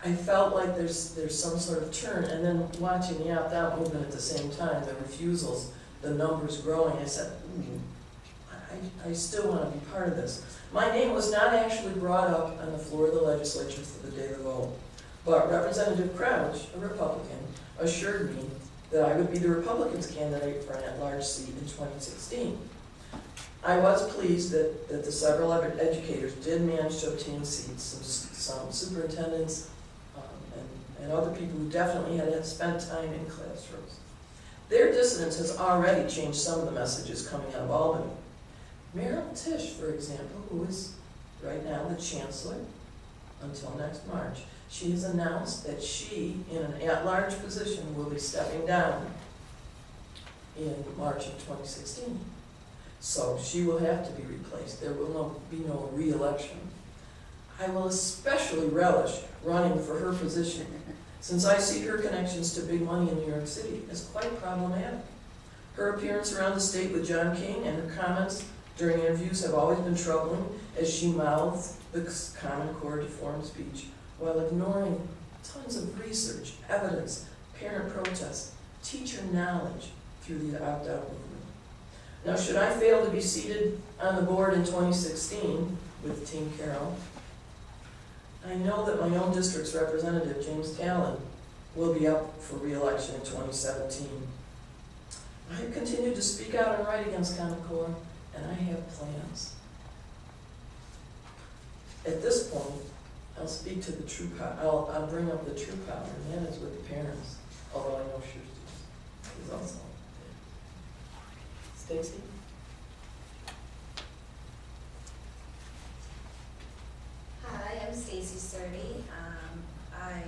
I felt like there's some sort of turn, and then watching the opt-out movement at the same time, the refusals, the numbers growing, I said, I still want to be part of this. My name was not actually brought up on the floor of the legislature for the day of the vote, but Representative Crouch, a Republican, assured me that I would be the Republicans' candidate for an at-large seat in 2016. I was pleased that the several educators did manage to obtain seats, some superintendents, and other people who definitely had spent time in classrooms. Their dissonance has already changed some of the messages coming out of Albany. Meryl Tisch, for example, who is right now the chancellor until next March, she has announced that she, in an at-large position, will be stepping down in March of 2016. So she will have to be replaced. There will be no re-election. I will especially relish running for her position, since I see her connections to big money in New York City as quite problematic. Her appearance around the state with John King and her comments during interviews have always been troubling, as she mouths the Common Core deformed speech while ignoring tons of research, evidence, parent protests, teacher knowledge through the opt-out movement. Now, should I fail to be seated on the board in 2016 with Team Carroll, I know that my own district's representative, James Alden, will be up for re-election in 2017. I have continued to speak out and write against Common Core, and I have plans. At this point, I'll speak to the true power. I'll bring up the true power, and that is with the parents, although I know Kjersti is also there. Stacy? Hi, I'm Stacy Surdy. I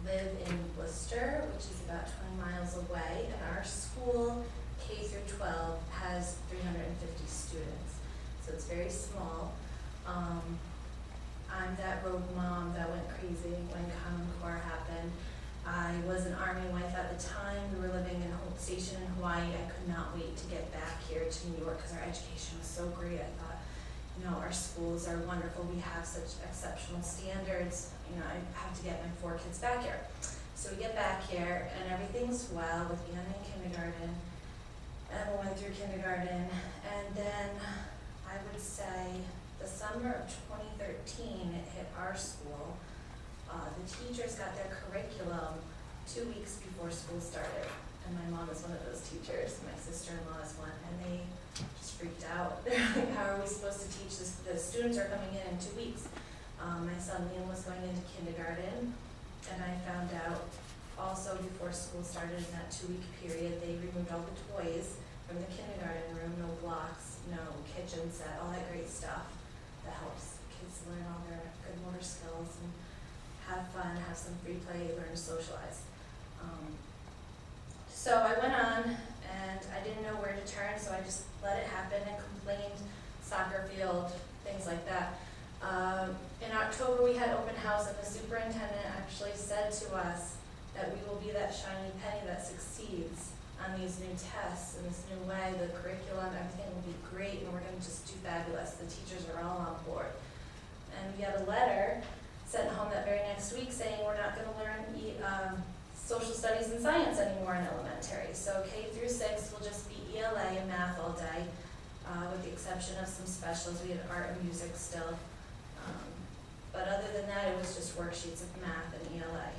live in Worcester, which is about 20 miles away, and our school, K through 12, has 350 students, so it's very small. I'm that rogue mom that went crazy when Common Core happened. I was an Army wife at the time. We were living in Holt Station in Hawaii. I could not wait to get back here to New York because our education was so great. I thought, you know, our schools are wonderful. We have such exceptional standards. You know, I have to get my 4 kids back here. So we get back here and everything's well with Anna in kindergarten. Emma went through kindergarten, and then I would say the summer of 2013, it hit our school. The teachers got their curriculum 2 weeks before school started, and my mom is one of those teachers, my sister-in-law is one, and they just freaked out. They're like, how are we supposed to teach this? The students are coming in 2 weeks. My son Liam was going into kindergarten, and I found out also before school started in that 2-week period, they removed all the toys from the kindergarten room, no blocks, no kitchen set, all that great stuff that helps kids learn all their good motor skills and have fun, have some free play, learn to socialize. So I went on and I didn't know where to turn, so I just let it happen and complained, soccer field, things like that. In October, we had open house, and the superintendent actually said to us that we will be that shiny penny that succeeds on these new tests in this new way. The curriculum, everything will be great, and we're going to just do fabulous. The teachers are all on board. And we had a letter sent home that very next week saying we're not going to learn social studies and science anymore in elementary. So K through 6 will just be ELA and math all day, with the exception of some specials. We had art and music still. But other than that, it was just worksheets of math and ELA.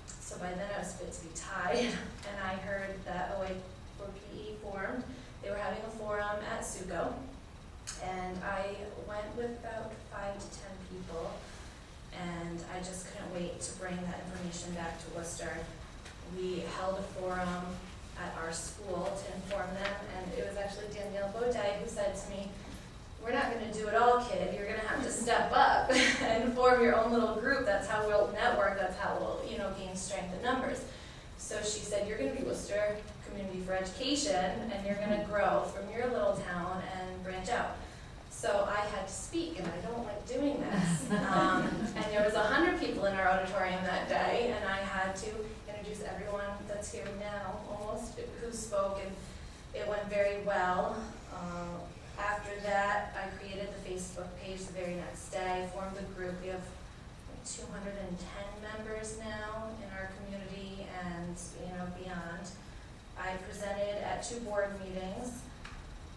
So by then I was fit to be tied, and I heard that OA for PE formed. They were having a forum at Sugo, and I went with about 5 to 10 people, and I just couldn't wait to bring that information back to Worcester. We held a forum at our school to inform them, and it was actually Danielle Baudet who said to me, "We're not going to do it all, kid. You're going to have to step up and form your own little group. That's how we'll network. That's how we'll, gain strength in numbers." So she said, "You're going to be Worcester Community for Education, and you're going to grow from your little town and branch out." So I had to speak, and I don't like doing this. And there was 100 people in our auditorium that day, and I had to introduce everyone that's here now, almost, who spoke, and it went very well. After that, I created the Facebook page the very next day, formed a group. We have 210 members now in our community and, beyond. I presented at 2 board meetings,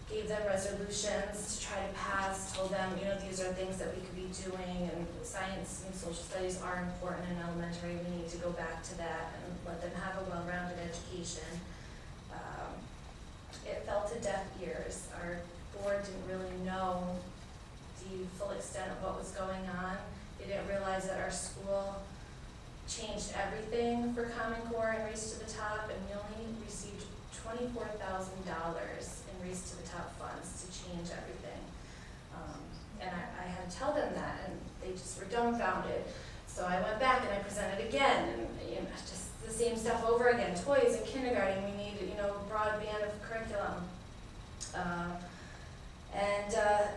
gave them resolutions to try to pass, told them, these are things that we could be doing, and science and social studies are important in elementary. We need to go back to that and let them have a well-rounded education. It fell to deaf ears. Our board didn't really know the full extent of what was going on. They didn't realize that our school changed everything for Common Core and Race to the Top, and we only received $24,000 in Race to the Top funds to change everything. And I had to tell them that, and they just were dumbfounded. So I went back and I presented again, and just the same stuff over again. Toys in kindergarten, we need a broad band of curriculum. And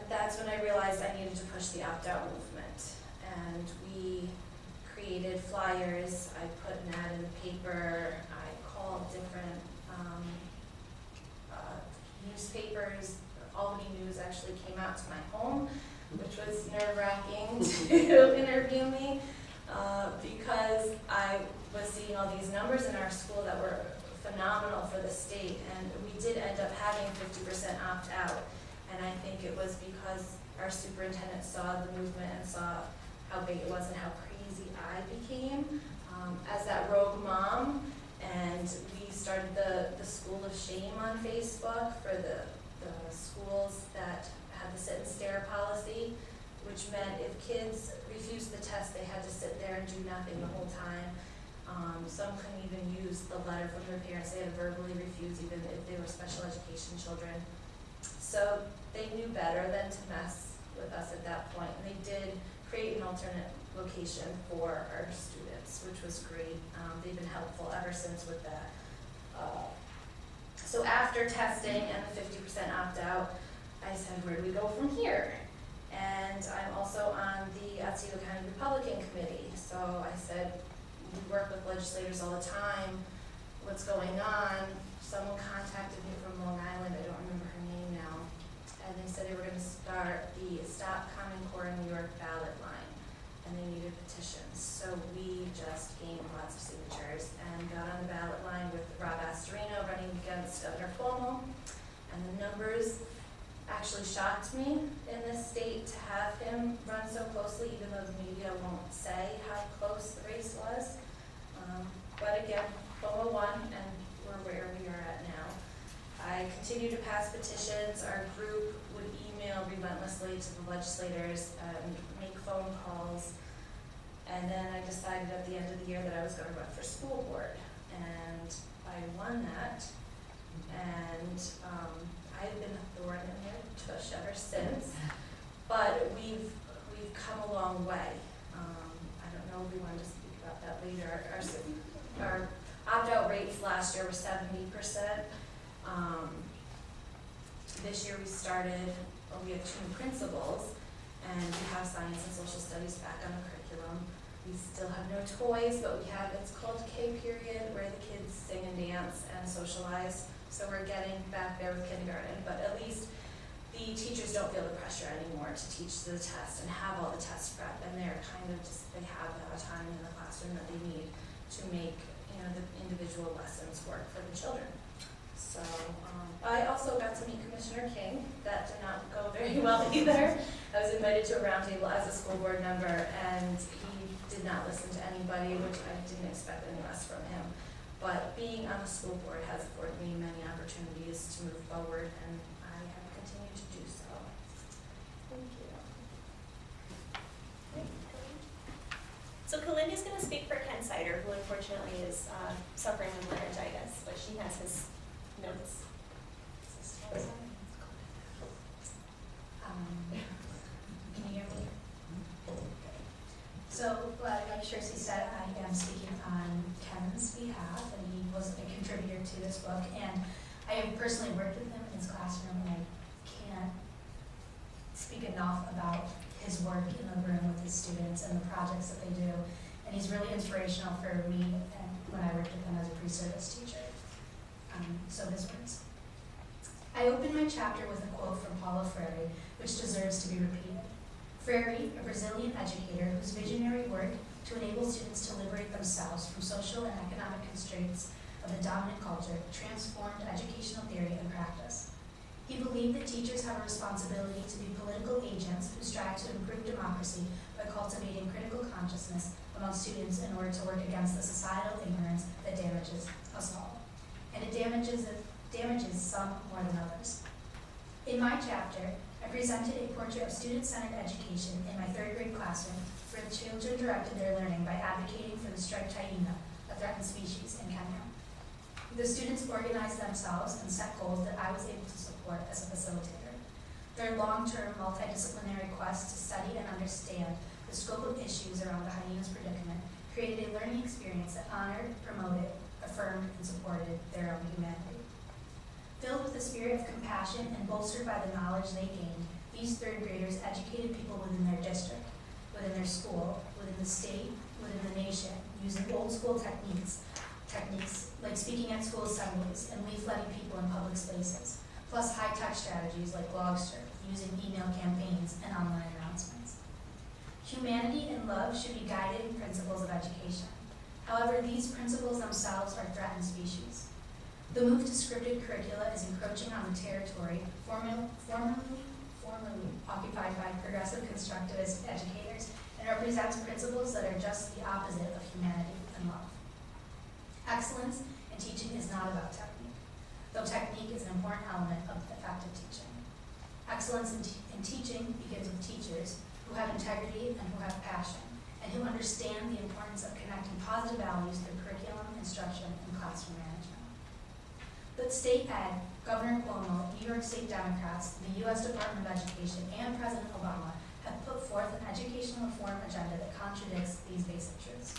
that's when I realized I needed to push the opt-out movement. And we created flyers. I put an ad in the paper. I called different newspapers. Albany News actually came out to my home, which was nerve-wracking to interview me because I was seeing all these numbers in our school that were phenomenal for the state, and we did end up having 50% opt-out. And I think it was because our superintendent saw the movement and saw how big it was and how crazy I became as that rogue mom. And we started the School of Shame on Facebook for the schools that had the sit and stare policy, which meant if kids refused the test, they had to sit there and do nothing the whole time. Some couldn't even use the letter from their parents. They had to verbally refuse even if they were special education children. So they knew better than to mess with us at that point, and they did create an alternate location for our students, which was great. They've been helpful ever since with that. So after testing and the 50% opt-out, I said, where do we go from here? And I'm also on the Otsego County Republican Committee, so I said, we work with legislators all the time. What's going on? Someone contacted me from Long Island, I don't remember her name now, and they said they were going to start the Stop Common Core in New York ballot line, and they needed petitions. So we just gained lots of signatures and got on the ballot line with Rob Astorino running against Governor Cuomo, and the numbers actually shocked me in this state to have him run so closely, even though the media won't say how close the race was. But again, Cuomo won, and we're where we are at now. I continue to pass petitions. Our group would email relentlessly to the legislators and make phone calls. And then I decided at the end of the year that I was going to run for school board. And I won that. And I've been a thorn in their tush ever since. But we've come a long way. I don't know if we wanted to speak about that later. Our opt-out rates last year were 70%. This year we had 2 principals, And we have science and social studies back on the curriculum. We still have no toys, but we have, it's called K period, where the kids sing and dance and socialize. So we're getting back there with kindergarten, but at least the teachers don't feel the pressure anymore to teach the test and have all the test prep, and they're kind of just, they have the autonomy in the classroom that they need to make, you know, the individual lessons work for the children. So, I also got to meet Commissioner King. That did not go very well either. I was invited to a roundtable as a school board member, and he did not listen to anybody, which I didn't expect any less from him. But being on the school board has afforded me many opportunities to move forward, and I have continued to do so. Thank you. So Kalinda's going to speak for Ken Sider, who unfortunately is suffering with laryngitis, but she has his notes. Can you hear me? So, like Kjersti said, I am speaking on Ken's behalf, and he was a contributor to this book, and I have personally worked with him in his classroom, and I can't speak enough about his work in the room with his students and the projects that they do, and he's really inspirational for me and when I worked with him as a pre-service teacher. So his words. I opened my chapter with a quote from Paulo Freire, which deserves to be repeated. Freire, a Brazilian educator whose visionary work to enable students to liberate themselves from social and economic constraints of the dominant culture transformed educational theory and practice. He believed that teachers have a responsibility to be political agents who strive to improve democracy by cultivating critical consciousness among students in order to work against the societal ignorance that damages us all. And it damages some more than others. In my chapter, I presented a portrait of student-centered education in my third grade classroom where the children directed their learning by advocating for the striped hyena, a threatened species in Kenya. The students organized themselves and set goals that I was able to support as a facilitator. Their long-term multidisciplinary quest to study and understand the scope of issues around the hyena's predicament created a learning experience that honored, promoted, affirmed, and supported their own humanity. Filled with a spirit of compassion and bolstered by the knowledge they gained, these third graders educated people within their district, within their school, within the state, within the nation, using old school techniques like speaking at school assemblies and leafletting people in public spaces, plus high-tech strategies like Blogster, using email campaigns and online announcements. Humanity and love should be guiding principles of education. However, these principles themselves are threatened species. The move to scripted curricula is encroaching on the territory formerly occupied by progressive constructivist educators and represents principles that are just the opposite of humanity and love. Excellence in teaching is not about technique, though technique is an important element of effective teaching. Excellence in teaching begins with teachers who have integrity and who have passion, and who understand the importance of connecting positive values through curriculum, instruction, and classroom management. But State Ed, Governor Cuomo, New York State Democrats, the U.S. Department of Education, and President Obama have put forth an educational reform agenda that contradicts these basic truths.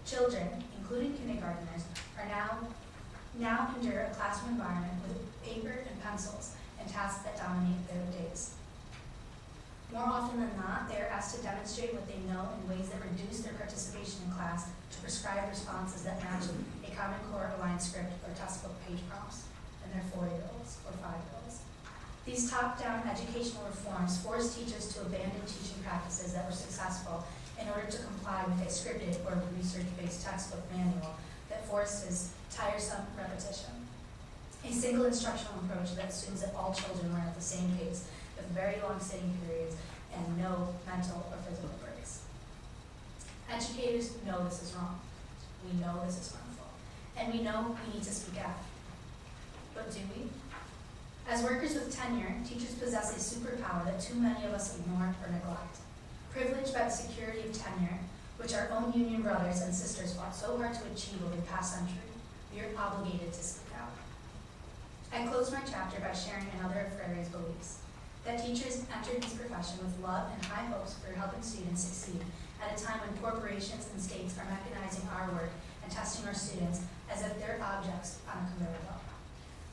Children, including kindergartners, are now endure a classroom environment with paper and pencils and tasks that dominate their days. More often than not, they are asked to demonstrate what they know in ways that reduce their participation in class to prescribe responses that match a Common Core aligned script or textbook page prompts, and they're 4-year-olds or 5-year-olds. These top-down educational reforms force teachers to abandon teaching practices that were successful in order to comply with a scripted or research-based textbook manual that forces tiresome repetition. A single instructional approach that assumes that all children learn at the same pace with very long sitting periods and no mental or physical breaks. Educators know this is wrong. We know this is harmful. And we know we need to speak out. But do we? As workers with tenure, teachers possess a superpower that too many of us ignore or neglect. Privileged by the security of tenure, which our own union brothers and sisters fought so hard to achieve over the past century, we are obligated to speak out. I close my chapter by sharing another of Freire's beliefs, that teachers entered this profession with love and high hopes for helping students succeed at a time when corporations and states are mechanizing our work and testing our students as if they're objects on a conveyor belt.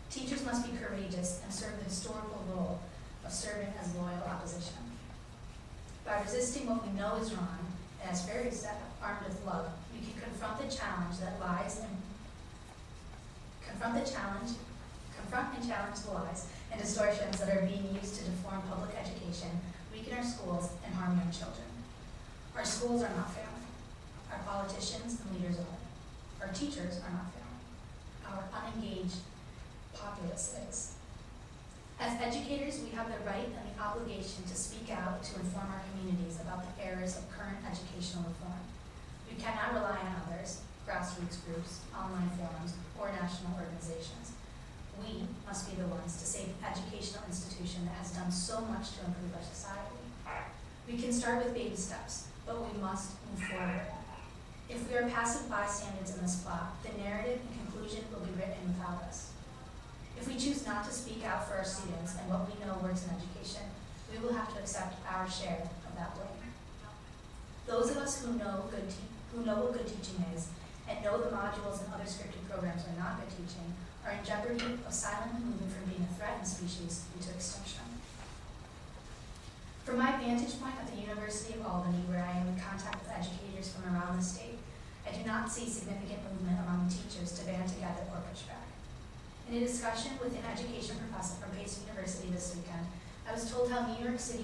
Teachers must be courageous and serve the historical role of serving as loyal opposition. By resisting what we know is wrong, and as fairies said, armed with love, we can confront and challenge the lies and distortions that are being used to deform public education, weaken our schools, and harm young children. Our schools are not failing. Our politicians and leaders are. Our teachers are not failing. Our unengaged populace is. As educators, we have the right and the obligation to speak out to inform our communities about the errors of current educational reform. We cannot rely on others, grassroots groups, online forums, or national organizations. We must be the ones to save the educational institution that has done so much to improve our society. We can start with baby steps, but we must move forward. If we are passive bystanders in this plot, the narrative and conclusion will be written without us. If we choose not to speak out for our students and what we know works in education, we will have to accept our share of that blame. Those of us who know what good teaching is and know the modules and other scripted programs are not good teaching are in jeopardy of silently moving from being a threatened species into extinction. From my vantage point at the University of Albany, where I am in contact with educators from around the state, I do not see significant movement among teachers to band together or push back. In a discussion with an education professor from Pace University this weekend, I was told how New York City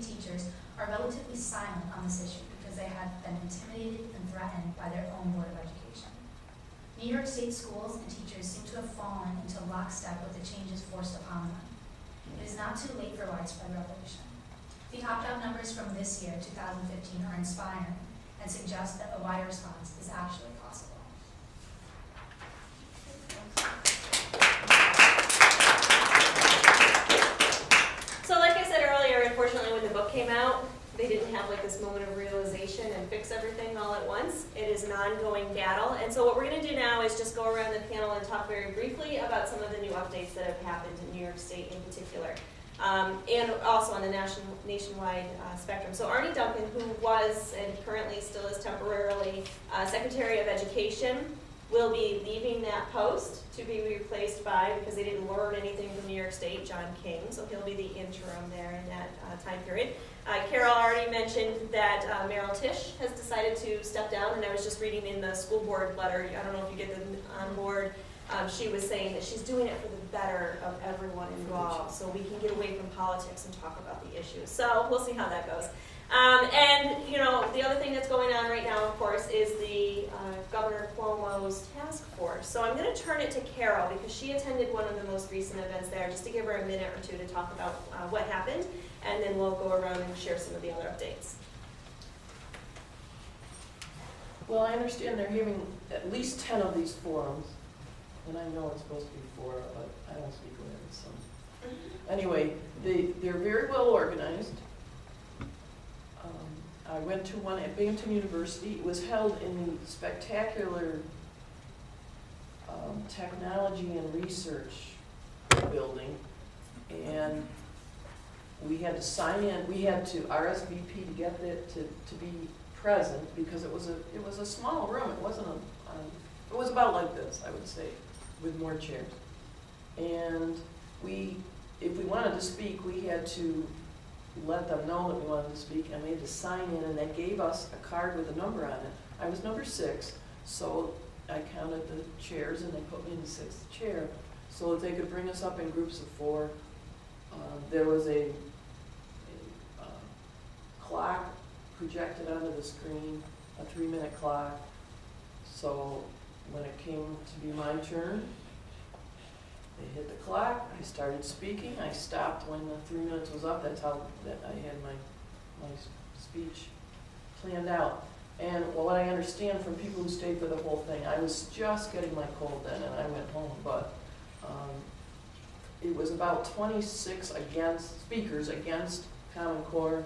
teachers are relatively silent on this issue because they have been intimidated and threatened by their own Board of Education. New York State schools and teachers seem to have fallen into lockstep with the changes forced upon them. It is not too late for widespread revolution. The opt-out numbers from this year, 2015, are inspiring and suggest that a wider response is actually possible. So like I said earlier, unfortunately when the book came out, they didn't have like this moment of realization and fix everything all at once. It is an ongoing battle. And so what we're going to do now is just go around the panel and talk very briefly about some of the new updates that have happened in New York State in particular. And also on the nationwide spectrum. So Arnie Duncan, who was and currently still is temporarily Secretary of Education, will be leaving that post to be replaced by, because they didn't learn anything from New York State, John King. So he'll be the interim there in that time period. Carol already mentioned that Meryl Tisch has decided to step down, and I was just reading in the school board letter, I don't know if you get them on board, she was saying that she's doing it for the better of everyone involved, so we can get away from politics and talk about the issues. So we'll see how that goes. And, you know, the other thing that's going on right now, of course, is the Governor Cuomo's task force. So I'm going to turn it to Carol because she attended one of the most recent events there, just to give her a minute or two to talk about what happened, and then we'll go around and share some of the other updates. Well, I understand they're having at least 10 of these forums, and I know it's supposed to be 4, but I don't speak Latin, so. Anyway, they're very well organized. I went to one at Binghamton University. It was held in the spectacular technology and research building, and we had to sign in. We had to RSVP to get it to be present because it was a small room. It wasn't it was about like this, I would say, with more chairs. And if we wanted to speak, we had to let them know that we wanted to speak, and we had to sign in, and they gave us a card with a number on it. I was number 6, so I counted the chairs, and they put me in the 6th chair so that they could bring us up in groups of 4. There was a clock projected onto the screen, a 3-minute clock. So when it came to be my turn, they hit the clock, I started speaking, I stopped when the 3 minutes was up. That's how that I had my speech planned out. And what I understand from people who stayed for the whole thing, I was just getting my cold then and I went home, but it was about 26 speakers against Common Core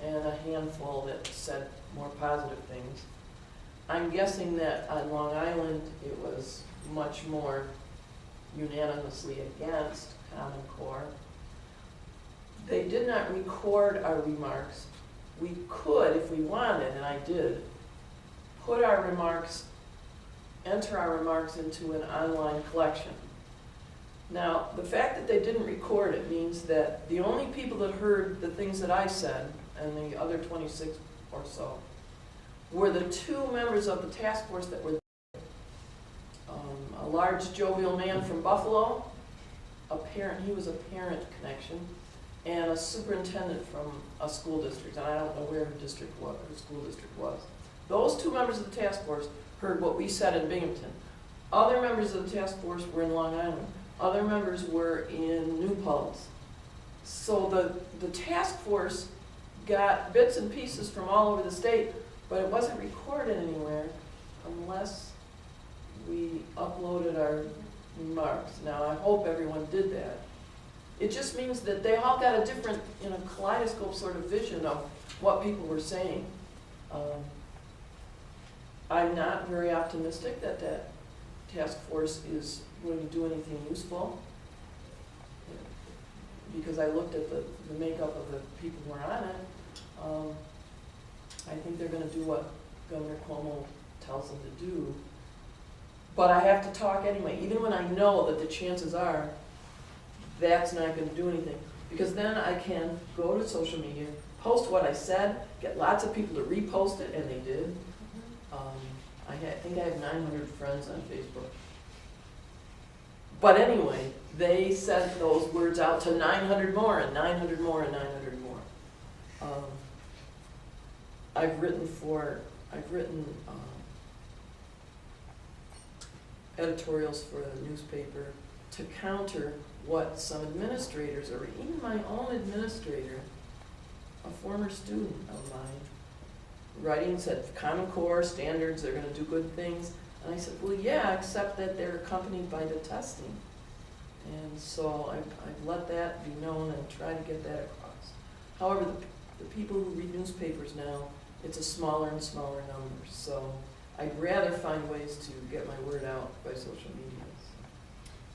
and a handful that said more positive things. I'm guessing that on Long Island it was much more unanimously against Common Core. They did not record our remarks. We could, if we wanted, and I did, enter our remarks into an online collection. Now, the fact that they didn't record it means that the only people that heard the things that I said, and the other 26 or so, were the 2 members of the task force that were there. A large jovial man from Buffalo, he was a parent connection, and a superintendent from a school district, and I don't know where her school district was. Those 2 members of the task force heard what we said in Binghamton. Other members of the task force were in Long Island. Other members were in New Paltz. So the task force got bits and pieces from all over the state, but it wasn't recorded anywhere unless we uploaded our remarks. Now, I hope everyone did that. It just means that they all got a different, kaleidoscope sort of vision of what people were saying. I'm not very optimistic that that task force is going to do anything useful, because I looked at the makeup of the people who are on it. I think they're going to do what Governor Cuomo tells them to do. But I have to talk anyway, even when I know that the chances are that's not going to do anything. Because then I can go to social media, post what I said, get lots of people to repost it, and they did. I think I have 900 friends on Facebook. But anyway, they sent those words out to 900 more, and 900 more, and 900 more. I've written editorials for the newspaper to counter what some administrators, or even my own administrator, a former student of mine, writing said Common Core standards, they're going to do good things. And I said, well, yeah, except that they're accompanied by the testing. And so I've let that be known and try to get that across. However, the people who read newspapers now, it's a smaller and smaller number. So I'd rather find ways to get my word out by social media.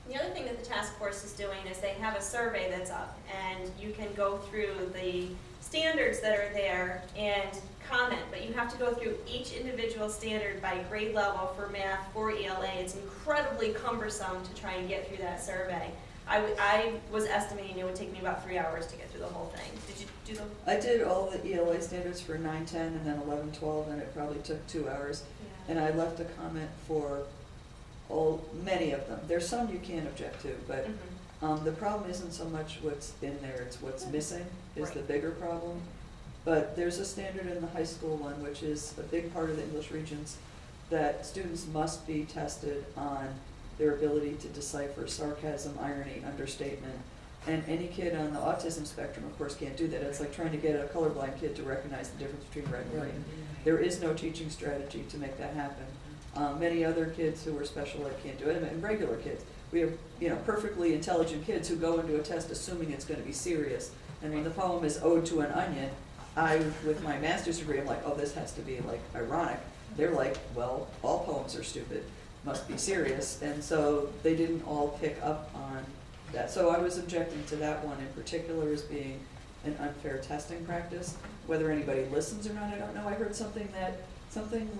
The other thing that the task force is doing is they have a survey that's up, and you can go through the standards that are there and comment, but you have to go through each individual standard by grade level for math, for ELA. It's incredibly cumbersome to try and get through that survey. I was estimating it would take me about 3 hours to get through the whole thing. Did you do them? I did all the ELA standards for 9, 10, and then 11, 12, and it probably took 2 hours. Yeah. And I left a comment for many of them. There's some you can't object to, but the problem isn't so much what's in there, it's what's missing is the bigger problem. But there's a standard in the high school one, which is a big part of the English Regents, that students must be tested on their ability to decipher sarcasm, irony, understatement. And any kid on the autism spectrum, of course, can't do that. It's like trying to get a colorblind kid to recognize the difference between red and green. There is no teaching strategy to make that happen. Many other kids who are special ed can't do it, and regular kids. We have, perfectly intelligent kids who go into a test assuming it's going to be serious. And when the poem is Ode to an Onion, with my master's degree, I'm like, oh, this has to be like ironic. They're like, well, all poems are stupid, must be serious. And so they didn't all pick up on that. So I was objecting to that one in particular as being an unfair testing practice. Whether anybody listens or not, I don't know. I heard something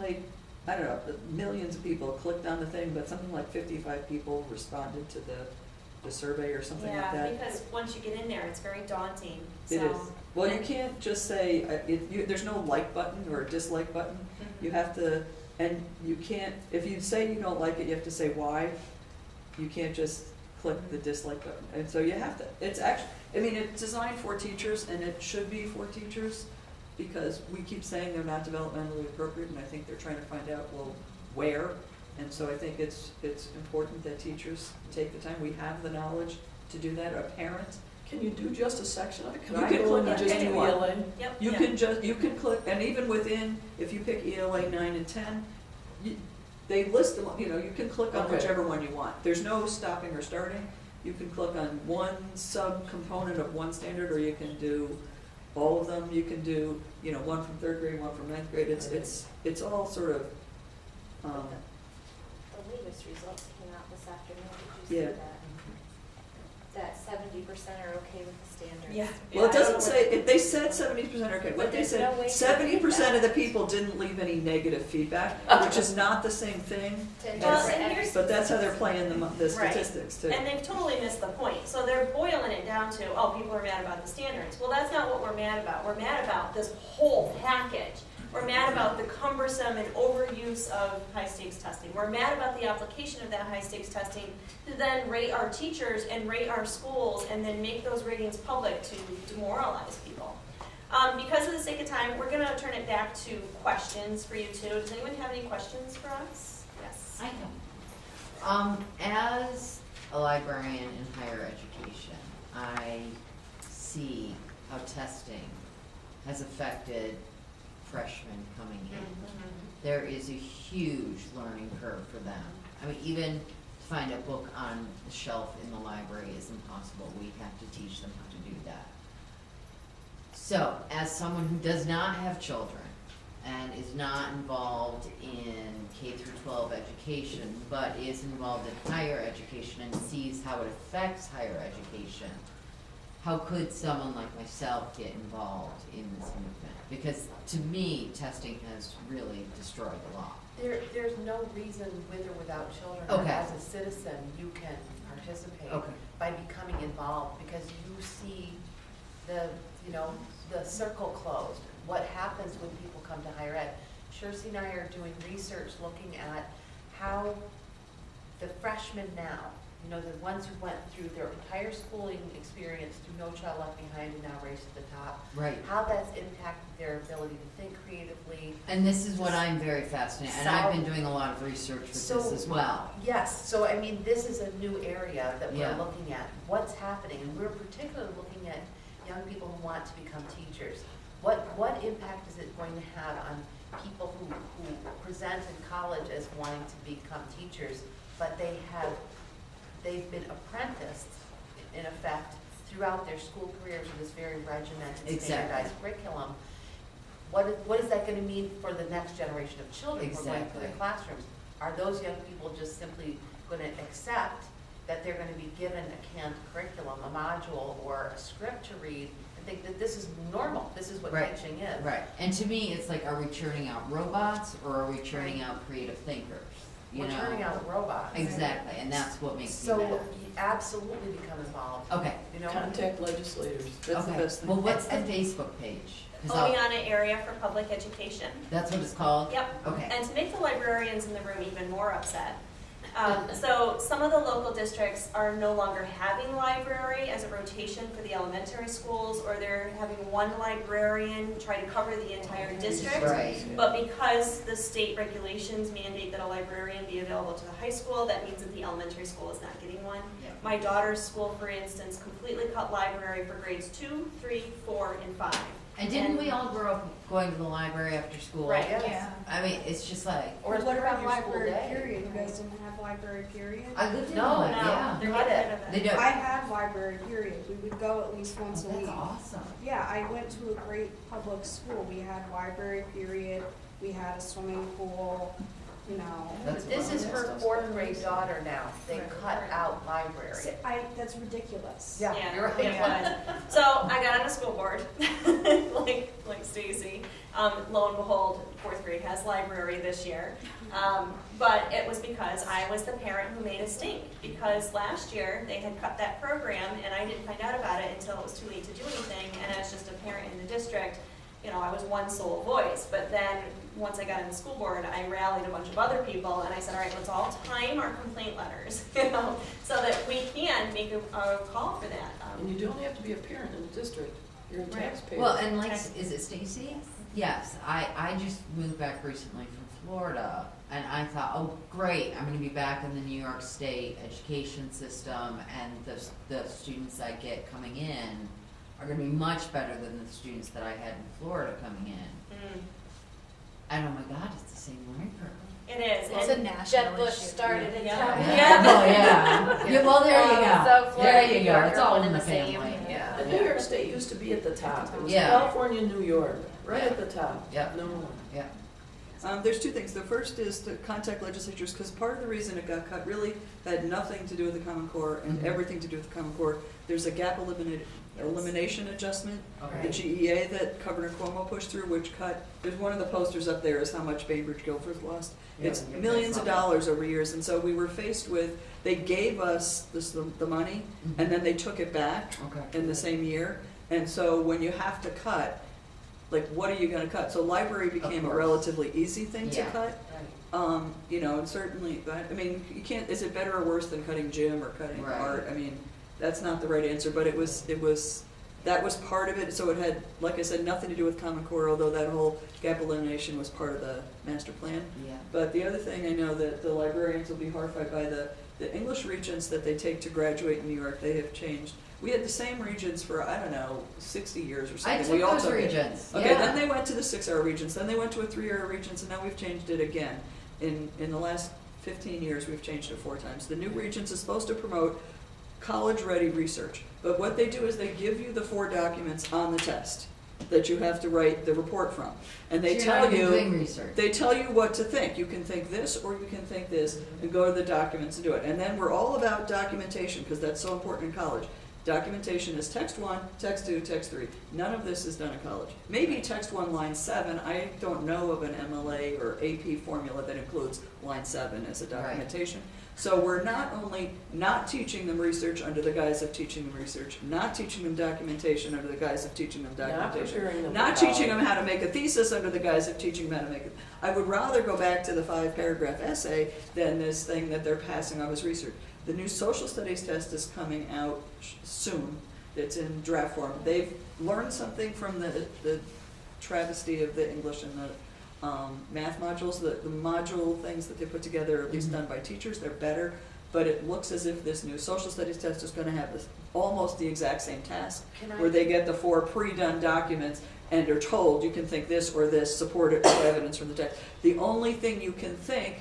like, I don't know, millions of people clicked on the thing, but something like 55 people responded to the survey or something like that. Yeah, because once you get in there, it's very daunting. It is. Well, you can't just say, there's no like button or dislike button. You have to, and you can't, if you say you don't like it, you have to say why. You can't just click the dislike button. And so you have to, it's designed for teachers, and it should be for teachers, because we keep saying they're not developmentally appropriate, and I think they're trying to find out, well, where. And so I think it's important that teachers take the time. We have the knowledge to do that. A parent. Can you do just a section of it? Can You I can go in click and just do anyone. ELA? Yep. You can click, and even within, if you pick ELA 9 and 10, they list them, you can click on Okay. whichever one you want. There's no stopping or starting. You can click on one sub-component of one standard, or you can do all of them. You can do, one from 3rd grade, one from 9th grade. It's all sort of, The latest results came out this afternoon, did you Yeah. see that? That 70% are okay with the standards. Yeah. Well, it I don't know doesn't say, if they said 70% are okay, what they There's no way said, to 70% of the people didn't leave any negative feedback, which is not the same thing, Well, and here's, but that's how they're playing the Right. statistics too. and they've totally missed the point. So they're boiling it down to, oh, people are mad about the standards. Well, that's not what we're mad about. We're mad about this whole package. We're mad about the cumbersome and overuse of high-stakes testing. We're mad about the application of that high-stakes testing to then rate our teachers and rate our schools and then make those ratings public to demoralize people. Because of the sake of time, we're gonna turn it back to questions for you two. Does anyone have any questions for us? Yes. I know. As a librarian in higher education, I see how testing has affected freshmen coming in. There is a huge learning curve for them. I mean, even to find a book on the shelf in the library is impossible. We have to teach them how to do that. So, as someone who does not have children and is not involved in K through 12 education, but is involved in higher education and sees how it affects higher education, how could someone like myself get involved in this movement? Because to me, testing has really destroyed the law. There's no reason with or without children. Okay. As a citizen, you can participate Okay. by becoming involved because you see the circle closed. What happens when people come to higher ed? Kjersti and I are doing research looking at how the freshmen now, the ones who went through their entire schooling experience through No Child Left Behind and now Race to the Top, Right. how that's impacted their ability to think creatively. And this is what I'm very fascinated, and I've been doing a lot of research with So- this as well. Yes, so I mean, this is a new area that we're Yeah. looking at, what's happening, and we're particularly looking at young people who want to become teachers. What impact is it going to have on people who present in college as wanting to become teachers, but they've been apprenticed, in effect, throughout their school careers with this very regimented, Exactly. standardized curriculum? What is that gonna mean for the next generation of children who are going through the Exactly. classrooms? Are those young people just simply gonna accept that they're gonna be given a canned curriculum, a module, or a script to read, and think that this is normal, this is what Right. teaching is? Right, and to me, it's like, are we churning out robots or are we churning out creative thinkers? You We're know? turning out robots. Exactly, and that's what makes me So mad. you absolutely become involved, Okay, Contact legislators, that's the okay. best thing. Well, what's the Facebook page? 'Cause Oleana Area for Public Education. that's what it's called? Yep. Okay. And to make the librarians in the room even more upset, so some of the local districts are no longer having library as a rotation for the elementary schools, or they're having one librarian try to cover the entire district. Right. But because the state regulations mandate that a librarian be available to the high school, that means that the elementary school is not getting one. My daughter's school, for instance, completely cut library for grades 2, 3, 4, and 5. And didn't we all grow up going to the library after school? Right. Yes. I mean, it's just like, Or as What part of about your school library day. period? You guys didn't have library period? I lived in No, one, No, yeah. they're Cut getting it. rid of They it. do. I had library period. We would go at least once a Oh, week. that's awesome. Yeah, I went to a great public school. We had library period, we had a swimming pool, That's This is awesome. her fourth grade daughter now, they cut out library. That's ridiculous. Yeah, you're right. it was. So I got on a school board, like Stacy. Lo and behold, fourth grade has library this year. But it was because I was the parent who made a stink. Because last year, they had cut that program, and I didn't find out about it until it was too late to do anything. And as just a parent in the district, I was one sole voice. But then, once I got on the school board, I rallied a bunch of other people, and I said, all right, let's all time our complaint letters, so that we can make a call for that. And you don't have to be a parent in the district, you're a taxpayer. Well, and like, is it Stacy? Yes, I just moved back recently from Florida, and I thought, oh, great, I'm gonna be back in the New York State education system, and the students I get coming in are gonna be much better than the students that I had in Florida coming in. And oh my God, it's the same learning curve. It is. It's and a national Jeb Bush issue. started it. Yeah. Yeah. Oh, yeah. Yeah, well, there you go. So Florida, There you New go, York it's are all one in and the the same. family. Yeah. And New York State used to be at the top. It was Yeah. California, New York, right Yeah. at the top. Yep. Number one. Yeah. There's two things. The first is to contact legislatures, because part of the reason it got cut really had nothing to do with the Common Core and everything to do with the Common Core. There's a gap elimination adjustment, the GEA that Governor Cuomo pushed through, which cut, there's one of the posters up there is how much Bainbridge Guilford lost. It's millions of dollars over years, and so we were faced with, they gave us the money, and then they took it back in the same year. And so when you have to cut, like, what are you gonna cut? So library became a relatively easy thing to cut. You know, and certainly, I mean, you can't, is it better or worse than cutting gym or cutting art? I mean, that's not the right answer, but that was part of it. So it had, like I said, nothing to do with Common Core, although that whole gap elimination was part of the master plan. But the other thing I know that the librarians will be horrified by, the English regents that they take to graduate in New York, they have changed. We had the same regents for, I don't know, 60 years or something. I took those regents. Okay, then they went to the 6-hour regents, then they went to a 3-hour regents, and now we've changed it again. In the last 15 years, we've changed it 4 times. The new regents is supposed to promote college-ready research, but what they do is they give you the 4 documents on the test that you have to write the report from, and they tell you what to think. You can think this or you can think this, and go to the documents and do it. And then we're all about documentation, because that's so important in college. Documentation is text 1, text 2, text 3. None of this is done in college. Maybe text 1, line 7. I don't know of an MLA or AP formula that includes line 7 as a documentation. So we're not only not teaching them research under the guise of teaching them research, not teaching them documentation under the guise of teaching them documentation, not teaching them how to make a thesis under the guise of teaching them how to make it. I would rather go back to the 5-paragraph essay than this thing that they're passing off as research. The new social studies test is coming out soon. It's in draft form. They've learned something from the travesty of the English and the math modules. The module things that they put together are at least done by teachers. They're better, but it looks as if this new social studies test is going to have almost the exact same task, where they get the 4 pre-done documents and are told you can think this or this, supported with evidence from the text. The only thing you can think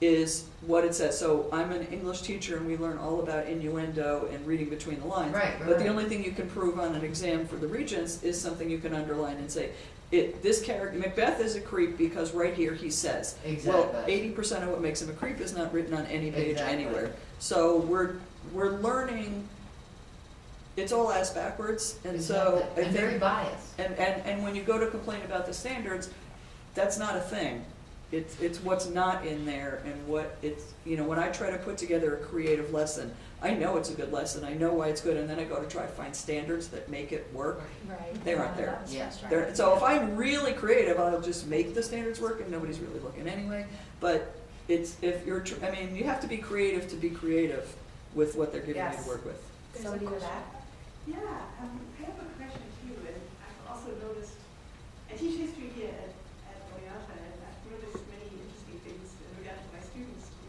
is what it says. So I'm an English teacher, and we learn all about innuendo and reading between the lines. But the only thing you can prove on an exam for the regents is something you can underline and say, this character, Macbeth is a creep because right here he says. Well, 80% of what makes him a creep is not written on any page anywhere. So we're learning. It's all ass backwards, and so and very biased. And when you go to complain about the standards, that's not a thing. It's what's not in there, and what it's, you know, when I try to put together a creative lesson, I know it's a good lesson, I know why it's good, and then I go to try to find standards that make it work. They aren't there. So if I'm really creative, I'll just make the standards work, and nobody's really looking anyway. But it's, if you're, I mean, you have to be creative with what they're giving you to work with. Somebody with that? Yeah, I have a question too, and I've also noticed, I teach history here at Loyola, and I've noticed many interesting things in regard to my students too,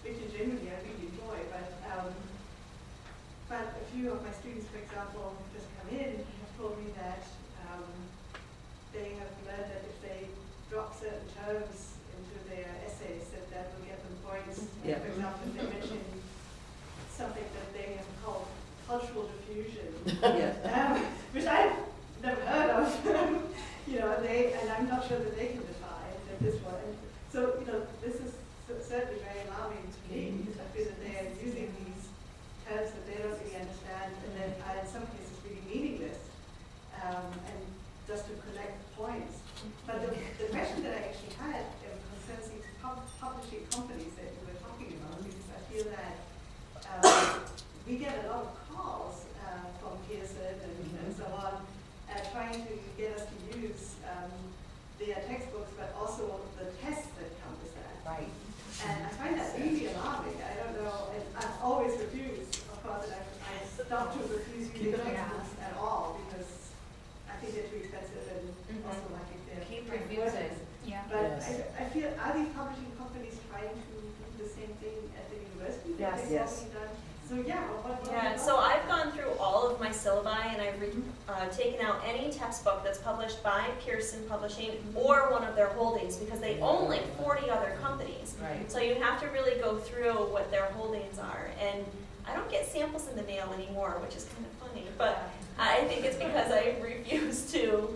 which in generally I really enjoy, but a few of my students, for example, just come in, have told me that they have learned that if they drop certain terms into their essays, that will get them points. For example, if they mention something that they have called cultural diffusion, which I've never heard of, you know, and I'm not sure that they can define at this point. So, you know, this is certainly very alarming to me, because I feel that they are using these terms that they don't really understand, and then are in some cases really meaningless, and just to collect points. But the question that I actually had concerns these publishing companies that you were talking about, because I feel that we get a lot of calls from Pearson and so on, trying to get us to use their textbooks, but also the tests that come with that. And I find that really alarming. I don't know, and I've always refused, of course, and I stopped to refuse using textbooks at all, because I think they're too expensive, and also I think they're refusing. But I feel, are these publishing companies trying to do the same thing at the university? Yes. So I've gone through all of my syllabi, and I've taken out any textbook that's published by Pearson Publishing or one of their holdings, because they own like 40 other companies. So you have to really go through what their holdings are. And I don't get samples in the mail anymore, which is kind of funny. But I think it's because I refuse to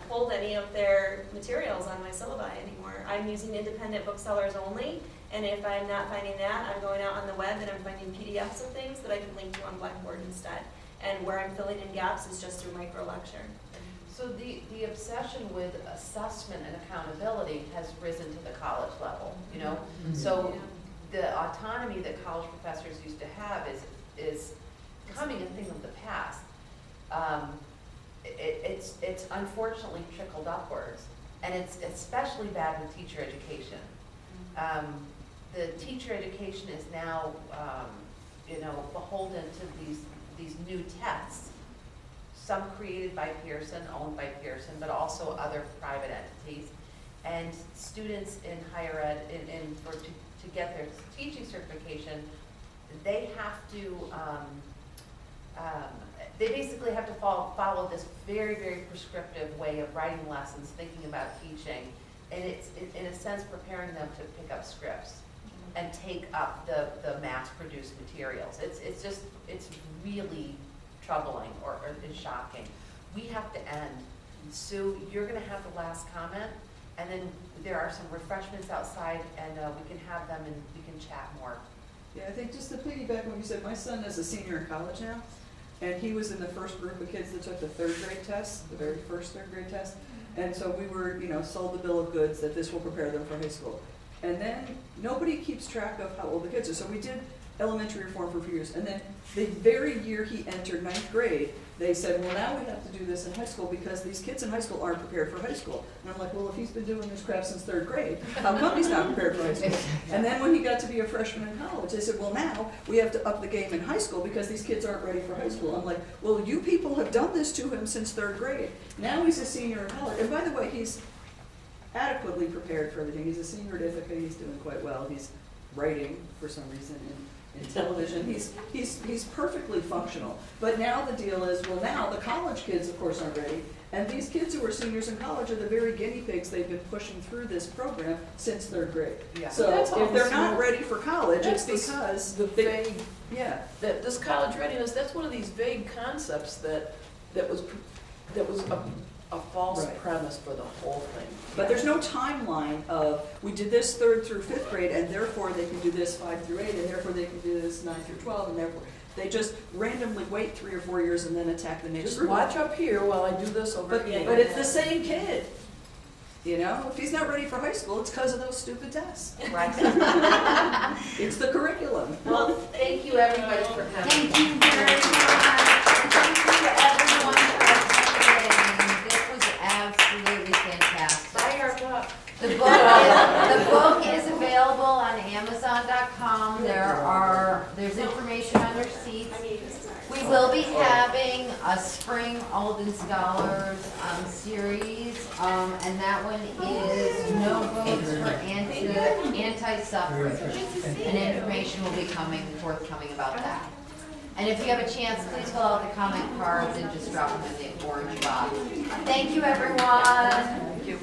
hold any of their materials on my syllabi anymore. I'm using independent booksellers only, and if I'm not finding that, I'm going out on the web and I'm finding PDFs of things that I can link to on Blackboard instead. And where I'm filling in gaps is just through micro lecture. So the obsession with assessment and accountability has risen to the college level, you know? So the autonomy that college professors used to have is becoming a thing of the past. It's unfortunately trickled upwards, and it's especially bad with teacher education. The teacher education is now, beholden to these new tests, some created by Pearson, owned by Pearson, but also other private entities. And students in higher ed, to get their teaching certification, they have to, they basically have to follow this very, very prescriptive way of writing lessons, thinking about teaching, and it's in a sense preparing them to pick up scripts and take up the mass-produced materials. It's really troubling or it's shocking. We have to end. Sue, you're going to have the last comment, and then there are some refreshments outside, and we can have them and we can chat more. Yeah, I think just to piggyback on what you said, my son is a senior in college now, and he was in the first group of kids that took the third grade test, the very first third grade test. And so we were, sold the bill of goods that this will prepare them for high school. And then nobody keeps track of how old the kids are. So we did elementary reform for a few years. And then the very year he entered 9th grade, they said, well, now we have to do this in high school because these kids in high school aren't prepared for high school. And I'm like, well, if he's been doing this crap since 3rd grade, how come he's not prepared for high school? And then when he got to be a freshman in college, they said, well, now we have to up the game in high school because these kids aren't ready for high school. I'm like, well, you people have done this to him since 3rd grade. Now he's a senior in college. And by the way, he's adequately prepared for everything. He's a senior at Ithaca. He's doing quite well. He's writing for some reason in television. He's perfectly functional. But now the deal is, well, now the college kids, of course, aren't ready. And these kids who are seniors in college are the very guinea pigs they've been pushing through this program since 3rd grade. Yeah. So if they're not ready for college, it's because the vague, that this college readiness, that's one of these vague concepts that was a false Right. premise for the whole thing. But there's no timeline of, we did this 3rd through 5th grade, and therefore they can do this 5 through 8, and therefore they can do this 9 through 12, and therefore, they just randomly wait 3 or 4 years and then attack the next Just group. watch up here while I do this over But here. it's the same kid. If he's not ready for high school, it's because of those stupid tests. Right. It's the curriculum. Well, thank you everybody for coming. Thank you very much. Thank you to everyone for attending. This was absolutely fantastic. Bye, Arpa. The book is available on Amazon.com. There's information on your seats. We will be having a spring Alden Scholars series, and that one is no votes for anti-suffrage. And information will be forthcoming about that. And if you have a chance, please fill out the comment cards and just drop them in the orange box. Thank you, everyone. Thank you.